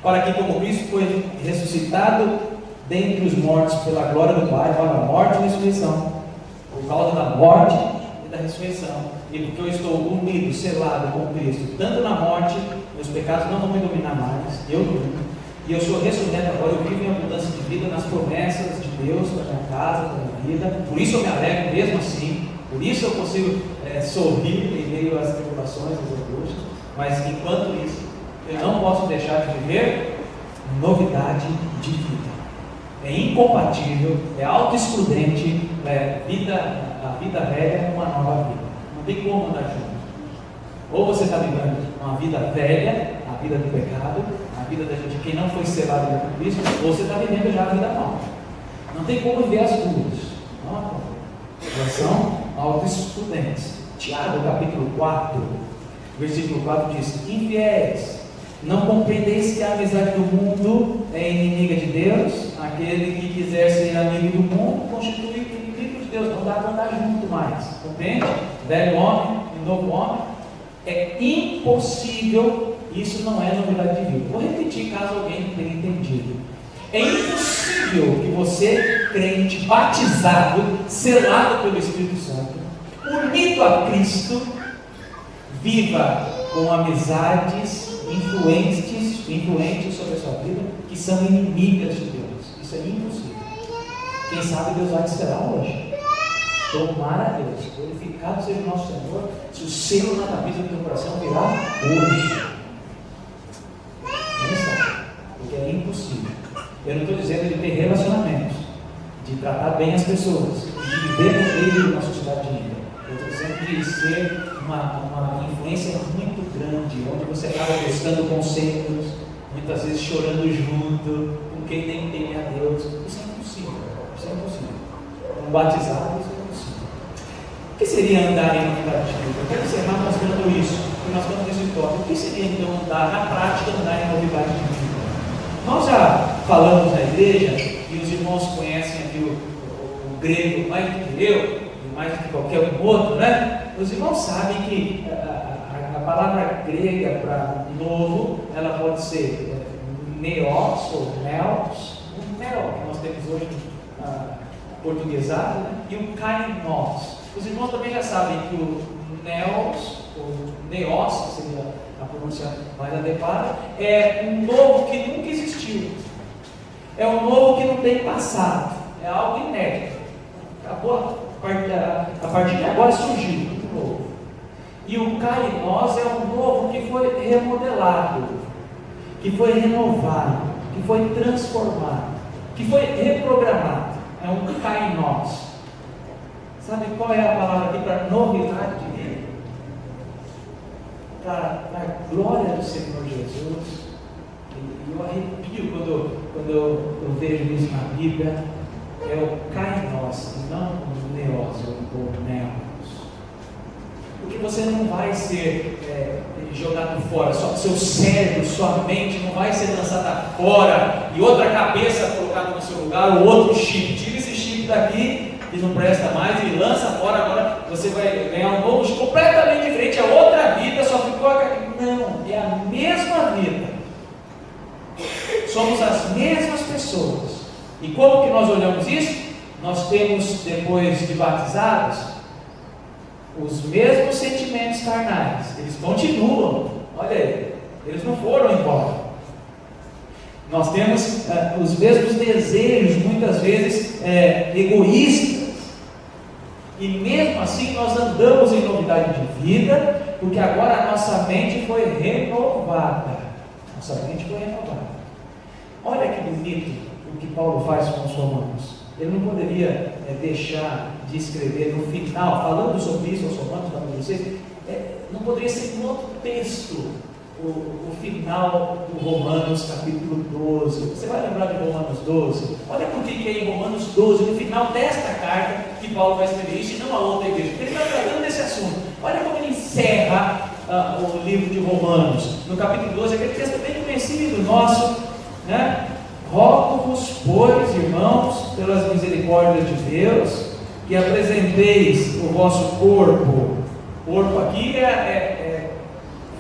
para que, como Cristo foi ressuscitado dentre os mortos pela glória do Pai, olha a morte e ressurreição, por causa da morte e da ressurreição, e porque eu estou unido, selado com Cristo, tanto na morte, meus pecados não vão me dominar mais, e eu sou ressurreto agora, eu vivo em abundância de vida, nas promessas de Deus, para a minha casa, para a minha vida, por isso eu me alegro mesmo assim, por isso eu consigo sorrir em meio às tribulações, às angústias. Mas enquanto isso, eu não posso deixar de viver novidade de vida. é incompatível, é auto-excludente, a vida velha com uma nova vida. Não tem como andar junto. Ou você está vivendo uma vida velha, a vida do pecado, a vida de quem não foi selado por Cristo, ou você está vivendo já a vida nova. Não tem como viver as duas. Elas são auto-excludentes. Tiago, capítulo 4, versículo 4 diz: infiéis, não compreendeis que a amizade do mundo é inimiga de Deus? Aquele que quiser ser amigo do mundo constitui inimigo de Deus. Não dá para andar junto mais. Compreende? Velho homem e novo homem. É impossível. Isso não é novidade de vida. Vou repetir caso alguém não tenha entendido. É impossível que você, crente, batizado, selado pelo Espírito Santo, unido a Cristo, viva com amizades influentes sobre a sua vida, que são inimigas de Deus. Isso é impossível. Quem sabe Deus vai te selar hoje. Tomara a Deus, glorificado seja o nosso Senhor, se o selo na vida do teu coração virar hoje. Pensa, porque é impossível. Eu não estou dizendo de ter relacionamentos, de tratar bem as pessoas, de viver no meio de uma sociedade unida. Eu estou dizendo de ser uma influência muito grande, onde você acaba buscando conselhos, muitas vezes chorando junto, com quem nem teme a Deus. Isso é impossível. Isso é impossível. Um batizado, isso é impossível. O que seria andar em novidade de vida? Eu quero encerrar mostrando isso, porque nós estamos nesse tópico. O que seria então andar, na prática, andar em novidade de vida? Nós já falamos na igreja, e os irmãos conhecem aqui o grego mais do que eu, e mais do que qualquer um outro, né? Os irmãos sabem que a palavra grega para novo, ela pode ser neos ou neos, o neo que nós temos hoje portuguesado, né? E o kainos. Os irmãos também já sabem que o neos, ou neos, que seria a pronúncia mais adequada, é um novo que nunca existiu. É um novo que não tem passado. É algo inédito. Acabou, a partir de agora surgiu um novo. E o kainos é um novo que foi remodelado, que foi renovado, que foi transformado, que foi reprogramado. É um kainos. Sabe qual é a palavra aqui para novidade de vida? Para a glória do Senhor Jesus. E eu arrepio quando eu vejo isso na Bíblia. É o kainos, não o neos ou neos. Porque você não vai ser jogado fora, seu cérebro, sua mente não vai ser lançada fora e outra cabeça colocada no seu lugar, ou outro chip. Tira esse chip daqui que não presta mais e lança fora. Agora você vai ganhar um novo chip completamente diferente, é outra vida, só ficou aqui. Não, é a mesma vida. Somos as mesmas pessoas. E como que nós olhamos isso? Nós temos, depois de batizados, os mesmos sentimentos carnais. Eles continuam. Olha aí, eles não foram embora. Nós temos os mesmos desejos, muitas vezes egoístas. E mesmo assim nós andamos em novidade de vida, porque agora a nossa mente foi renovada. Nossa mente foi renovada. Olha que bonito o que Paulo faz com os romanos. Ele não poderia deixar de escrever no final, falando sobre isso aos romanos, para vocês, não poderia ser um outro texto, o final do Romanos capítulo 12. Você vai lembrar de Romanos 12? Olha por que é em Romanos 12, no final desta carta, que Paulo vai escrever isso e não a outra igreja, porque ele está tratando desse assunto. Olha como ele encerra o livro de Romanos, no capítulo 12, aquele texto bem conhecido nosso, né? Rogo-vos, pois, irmãos, pelas misericórdias de Deus, que apresenteis o vosso corpo. Corpo aqui é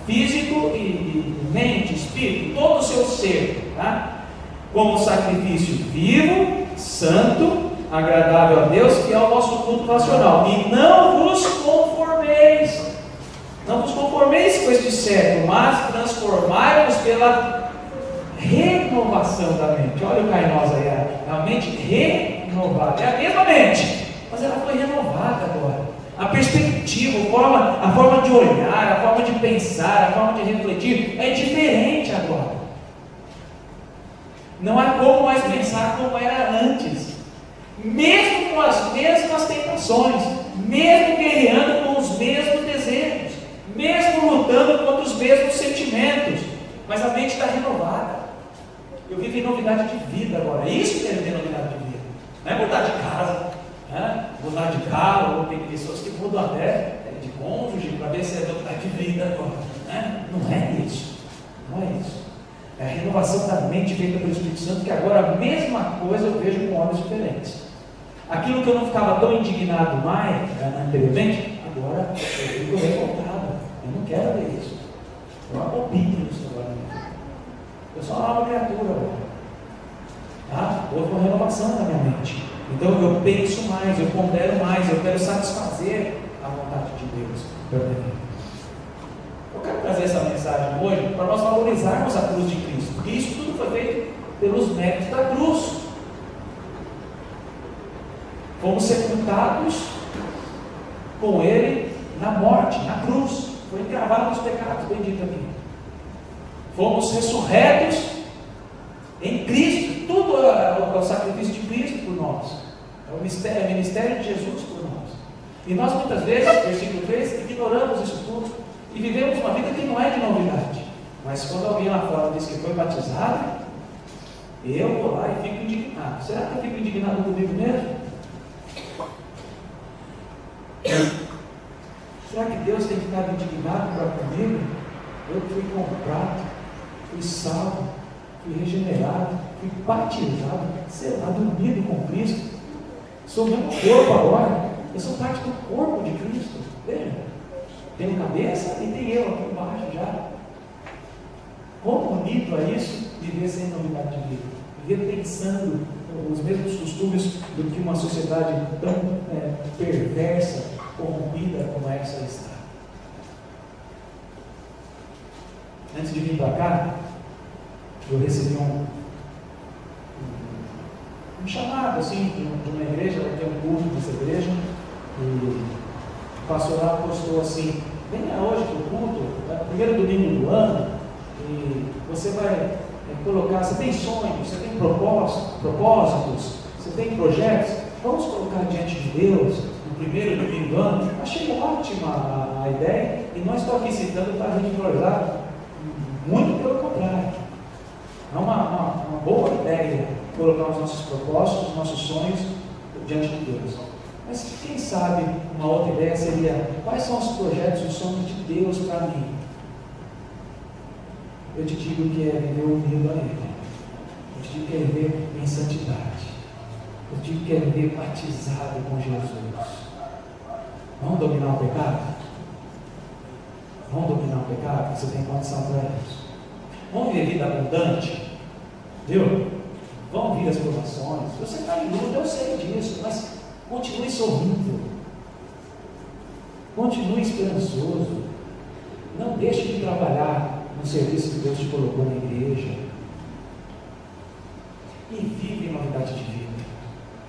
físico e mente, espírito, todo o seu ser, tá? Como sacrifício vivo, santo, agradável a Deus, que é o vosso culto racional. E não vos conformeis com este século, mas transformai-vos pela renovação da mente. Olha o kainos aí, a mente renovada. É a mesma mente, mas ela foi renovada agora. A perspectiva, a forma de olhar, a forma de pensar, a forma de refletir é diferente agora. Não há como mais pensar como era antes. Mesmo com as mesmas tentações, mesmo guerreando com os mesmos desejos, mesmo lutando contra os mesmos sentimentos, mas a mente está renovada. Eu vivo em novidade de vida agora. Isso que é viver novidade de vida. Não é mudar de casa, né? Mudar de carro. Tem pessoas que mudam até de cônjuge para ver se é novidade de vida agora, né? Não é isso. Não é isso. É a renovação da mente feita pelo Espírito Santo, que agora a mesma coisa eu vejo com olhos diferentes. Aquilo que eu não ficava tão indignado mais, anteriormente, agora eu fico revoltado. Eu não quero ver isso. Eu abomino isso agora. Eu sou uma nova criatura agora. Tá? Houve uma renovação na minha mente. Então eu penso mais, eu pondero mais, eu quero satisfazer a vontade de Deus para minha vida. Eu quero trazer essa mensagem hoje para nós valorizarmos a cruz de Cristo, porque isso tudo foi feito pelos méritos da cruz. Fomos sepultados com Ele na morte, na cruz. Foi encravado nos pecados, bendito aqui. Fomos ressurretos em Cristo. Tudo é o sacrifício de Cristo por nós. É o ministério de Jesus por nós. E nós muitas vezes, versículo 3, ignoramos isso tudo e vivemos uma vida que não é de novidade. Mas quando alguém lá fora diz que foi batizado, eu vou lá e fico indignado. Será que eu fico indignado comigo mesmo? Será que Deus tem ficado indignado para comigo? Eu fui comprado, fui salvo, fui regenerado, fui batizado, selado, unido com Cristo. Sou meu corpo agora. Eu sou parte do corpo de Cristo. Veja, tenho cabeça e tem eu aqui embaixo já. Como unido a isso, viver sem novidade de vida? Viver pensando os mesmos costumes do que uma sociedade tão perversa, corrompida como essa está. Antes de vir para cá, eu recebi um chamado assim, de uma igreja, vai ter um culto nessa igreja, e o pastor lá postou assim: venha hoje para o culto, primeiro domingo do ano, e você vai colocar, você tem sonhos, você tem propósitos, você tem projetos, vamos colocar diante de Deus no primeiro domingo do ano. Achei ótima a ideia, e não estou aqui citando para ridicularizar, muito pelo contrário. É uma boa ideia colocar os nossos propósitos, os nossos sonhos diante de Deus. Mas quem sabe uma outra ideia seria: quais são os projetos e os sonhos de Deus para mim? Eu te digo que é viver unido a Ele. Eu te digo que é viver em santidade. Eu te digo que é viver batizado com Jesus. Vamos dominar o pecado? Vamos dominar o pecado? Você tem condição para isso. Vamos viver vida abundante? Viu? Vão vir as provações. Você está em luta, eu sei disso, mas continue sorrindo. Continue esperançoso. Não deixe de trabalhar no serviço que Deus te colocou na igreja. E vive em novidade de vida.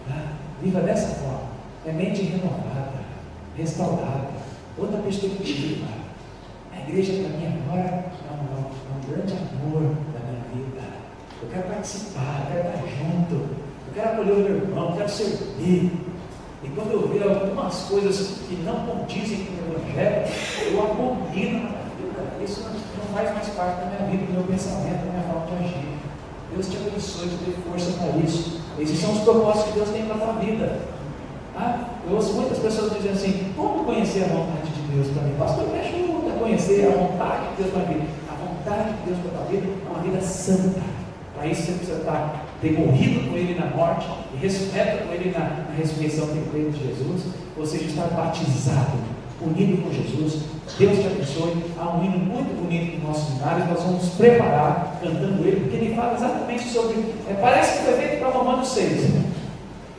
Tá? Viva dessa forma. É mente renovada, restaurada, outra perspectiva. A igreja para mim agora é um grande amor da minha vida. Eu quero participar, eu quero estar junto, eu quero acolher o meu irmão, eu quero servir. E quando eu vejo algumas coisas que não condizem com o Evangelho, eu abomino na minha vida. Isso não faz mais parte da minha vida, do meu pensamento, da minha forma de agir. Deus te abençoe, te dê força para isso. Esses são os propósitos que Deus tem para a tua vida. Eu ouço muitas pessoas dizendo assim: como conhecer a vontade de Deus para mim? Pastor, me ajuda a conhecer a vontade de Deus para a vida. A vontade de Deus para a tua vida é uma vida santa. Para isso você precisa ter morrido com Ele na morte e ressurreto com Ele na ressurreição que veio de Jesus, ou seja, estar batizado, unido com Jesus. Deus te abençoe. Há um hino muito bonito no nosso seminário, nós vamos preparar cantando ele, porque ele fala exatamente sobre, parece que foi feito para Romanos 6,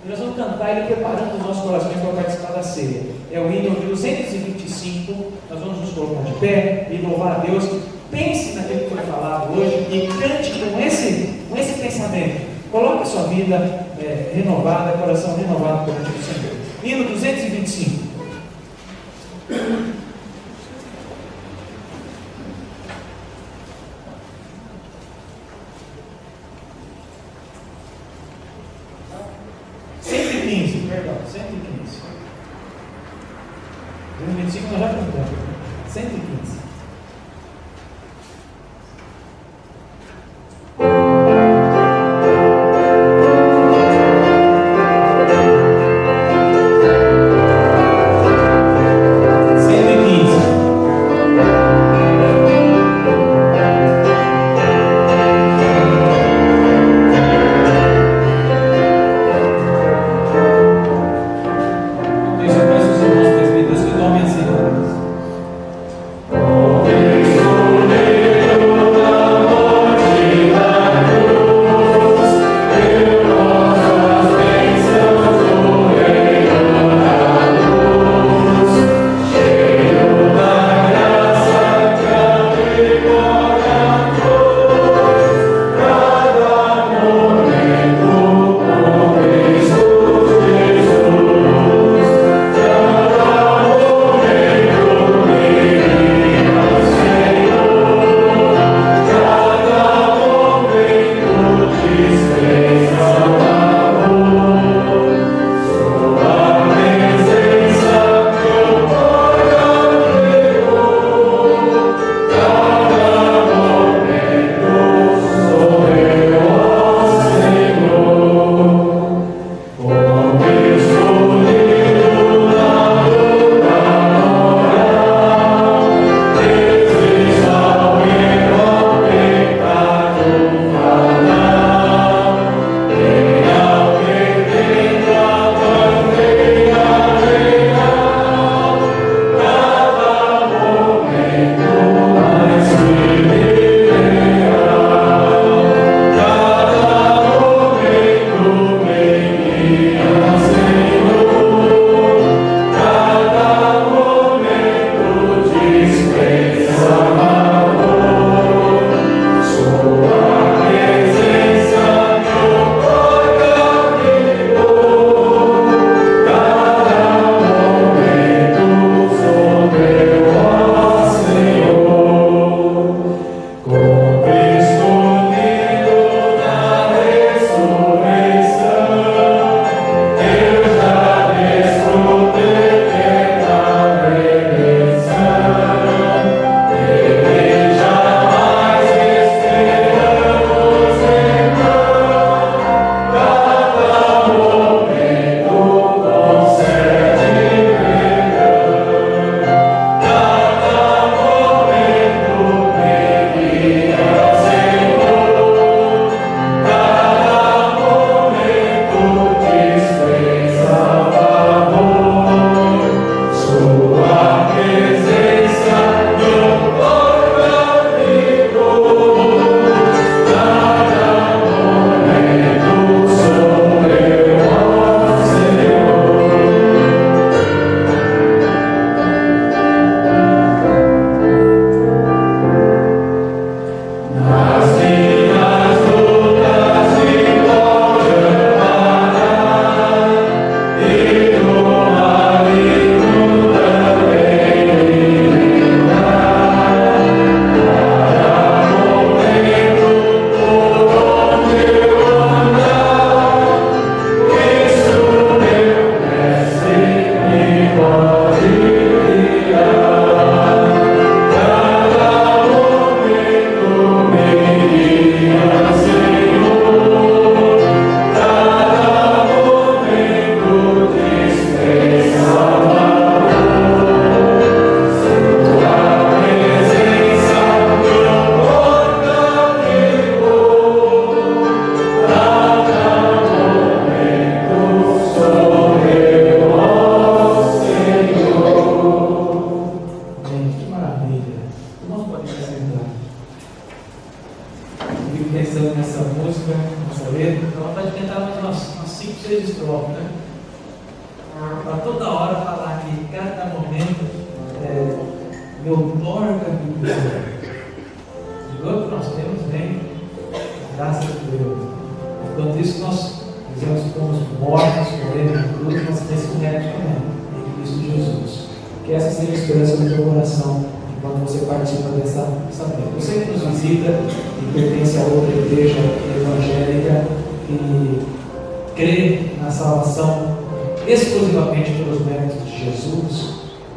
e nós vamos cantar ele preparando os nossos corações para participar da ceia. É o hino 225. Nós vamos nos colocar de pé e louvar a Deus. Pense naquilo que foi falado hoje e cante com esse pensamento. Coloque a sua vida renovada, coração renovado perante o Senhor. Hino 225.
2025 nós já cantamos. 115.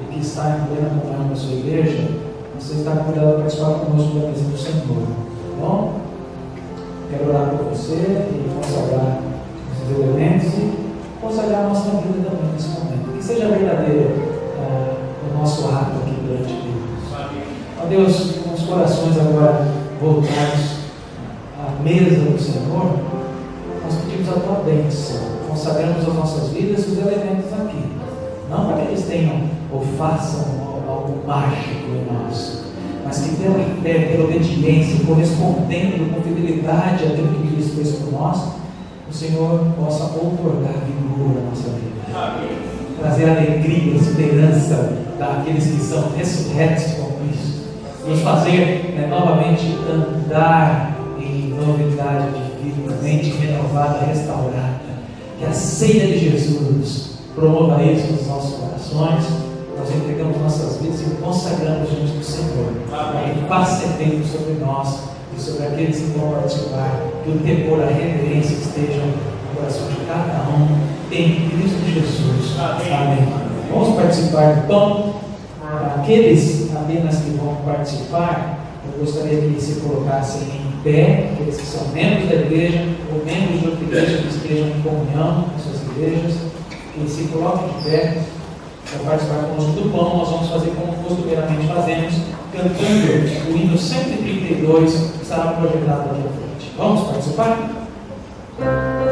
e que está em plena comunhão com a sua igreja, você está convidado a participar conosco da presença do Senhor. Tá bom? Quero orar por você e consagrar esses elementos e consagrar a nossa vida também nesse momento. Que seja verdadeiro o nosso ato aqui durante Deus. Ó Deus, com os corações agora voltados à mesa do Senhor, nós pedimos a tua bênção, consagramos as nossas vidas os elementos aqui. Não para que eles tenham ou façam algo mágico em nós, mas que pela fé, pela obediência, correspondendo com fidelidade àquilo que Cristo fez por nós, o Senhor possa outorgar vigor à nossa vida. Amém. Trazer alegria, esperança daqueles que são ressurretos com Cristo. Nos fazer novamente andar em novidade de vida, mente renovada, restaurada. Que a ceia de Jesus promova isso nos nossos corações. Nós entregamos nossas vidas e consagramos diante do Senhor. Para que faça efeito sobre nós e sobre aqueles que vão participar. Que o temor, a reverência estejam no coração de cada um, em Cristo Jesus. Amém. Vamos participar do pão. Aqueles apenas que vão participar, eu gostaria que se colocassem em pé, aqueles que são membros da igreja ou membros de outra igreja que estejam em comunhão com suas igrejas, que se coloquem de pé para participar conosco do pão. Nós vamos fazer como costumeiramente fazemos, cantando o hino 132, que estará projetado aqui à frente. Vamos participar?
Hey!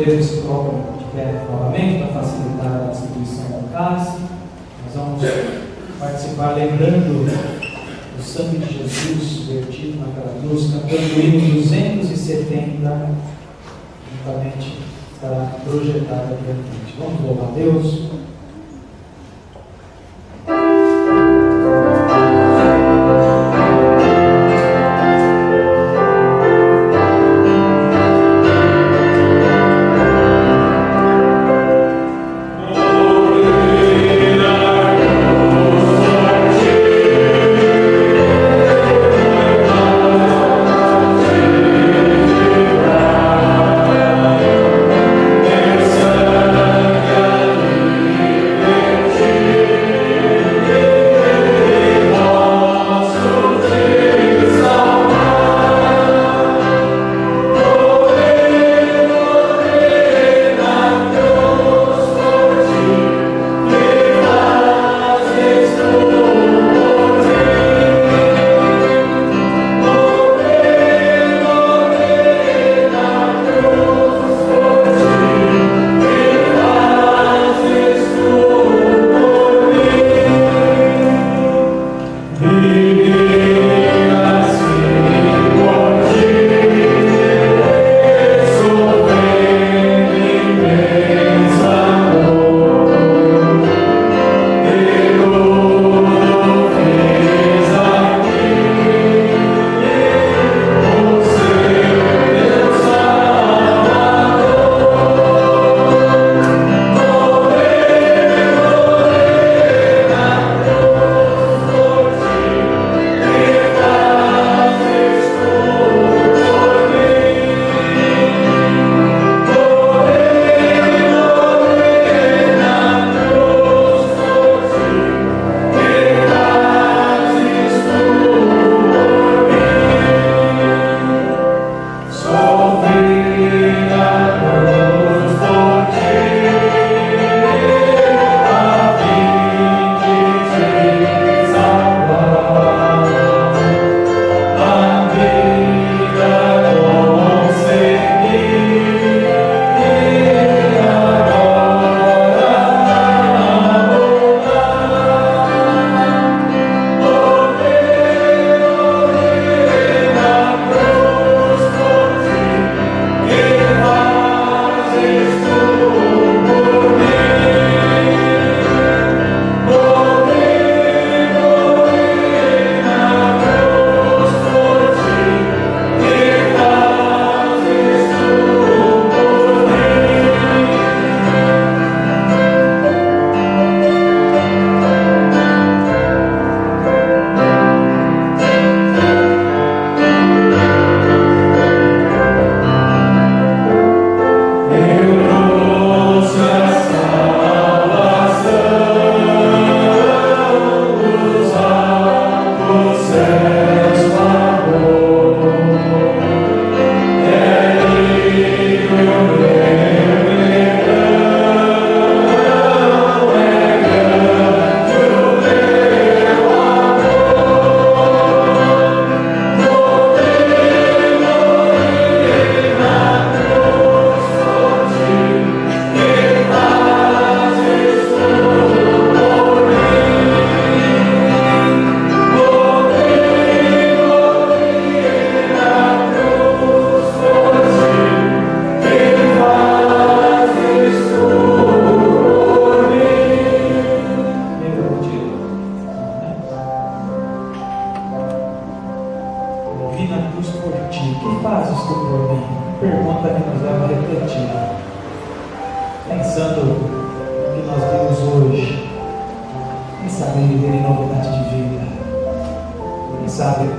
presbíteros se colocam de pé novamente para facilitar a distribuição do cálice. Nós vamos participar lembrando o sangue de Jesus vertido naquela cruz, cantando o hino 270, juntamente estará projetado aqui à frente. Vamos louvar a Deus.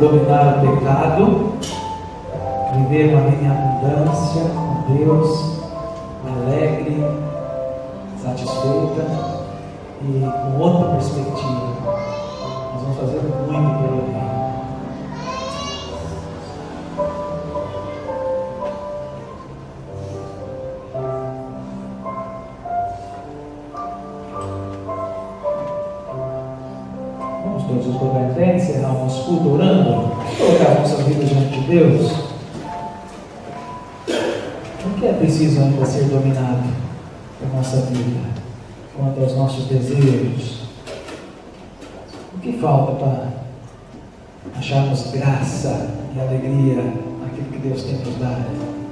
Dominar o pecado, viver uma vida em abundância com Deus, alegre, satisfeita e com outra perspectiva. Nós vamos fazer muito pelo bem. Todos os colocar em pé, encerrar o nosso culto orando, colocar a nossa vida diante de Deus. Não quer precisa ainda ser dominado por nossa vida, quanto aos nossos desejos? O que falta para acharmos graça e alegria naquilo que Deus tem nos dado?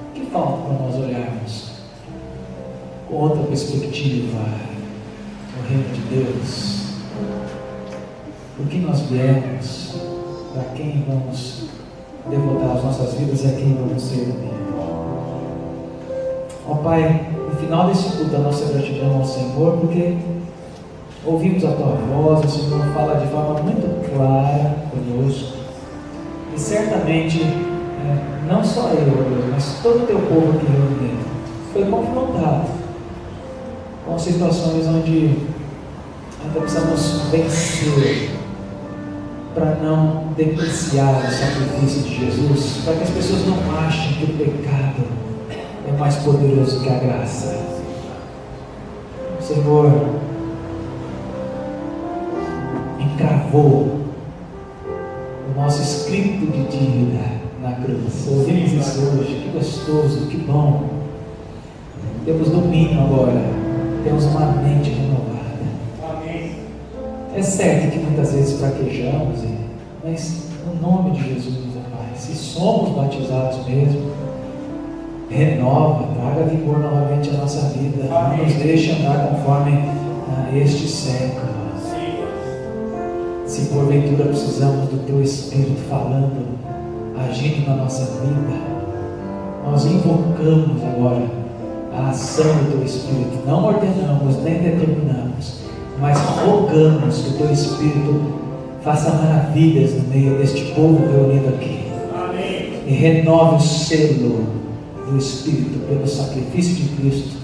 O que falta para nós olharmos com outra perspectiva no reino de Deus? Por que nós viemos? Para quem vamos devotar as nossas vidas e a quem vamos servir? Ó Pai, no final desse culto, a nossa gratidão ao Senhor, porque ouvimos a Tua voz, o Senhor fala de forma muito clara conosco, e certamente, não só eu, Deus, mas todo o Teu povo aqui reunido, foi confrontado com situações onde ainda precisamos vencer, para não depreciar o sacrifício de Jesus, para que as pessoas não achem que o pecado é mais poderoso que a graça. O Senhor encravou o nosso escrito de dívida na cruz. Ouvimos isso hoje, que gostoso, que bom. Temos domínio agora, temos uma mente renovada. Amém. É certo que muitas vezes fraquejamos, mas no nome de Jesus, ó Pai, se somos batizados mesmo, renova, traga vigor novamente a nossa vida. Amém. Não nos deixe andar conforme este século. Se porventura precisamos do Teu Espírito falando, agindo na nossa vida, nós invocamos agora a ação do Teu Espírito. Não ordenamos, nem determinamos, mas rogamos que o Teu Espírito faça maravilhas no meio deste povo reunido aqui. Amém. E renove o selo do Espírito pelo sacrifício de Cristo,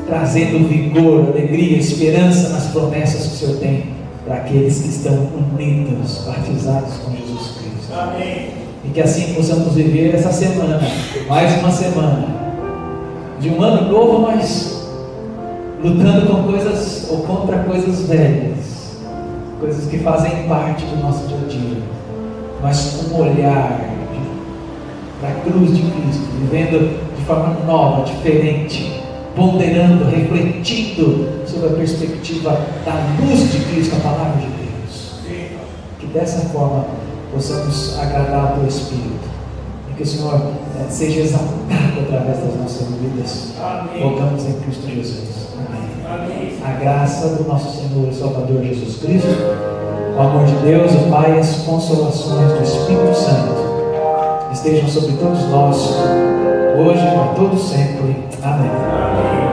trazendo vigor, alegria, esperança nas promessas que o Senhor tem para aqueles que estão unidos, batizados com Jesus Cristo. Amém. E que assim possamos viver essa semana, mais uma semana de um ano novo, mas lutando com coisas ou contra coisas velhas, coisas que fazem parte do nosso dia a dia, mas com um olhar para a cruz de Cristo, vivendo de forma nova, diferente, ponderando, refletindo sobre a perspectiva da luz de Cristo, a palavra de Deus. Que dessa forma possamos agradar ao Teu Espírito e que o Senhor seja exaltado através das nossas vidas. Rogamos em Cristo Jesus. Amém. A graça do nosso Senhor e Salvador Jesus Cristo, o amor de Deus, o Pai e as consolações do Espírito Santo estejam sobre todos nós, hoje e para todo sempre. Amém.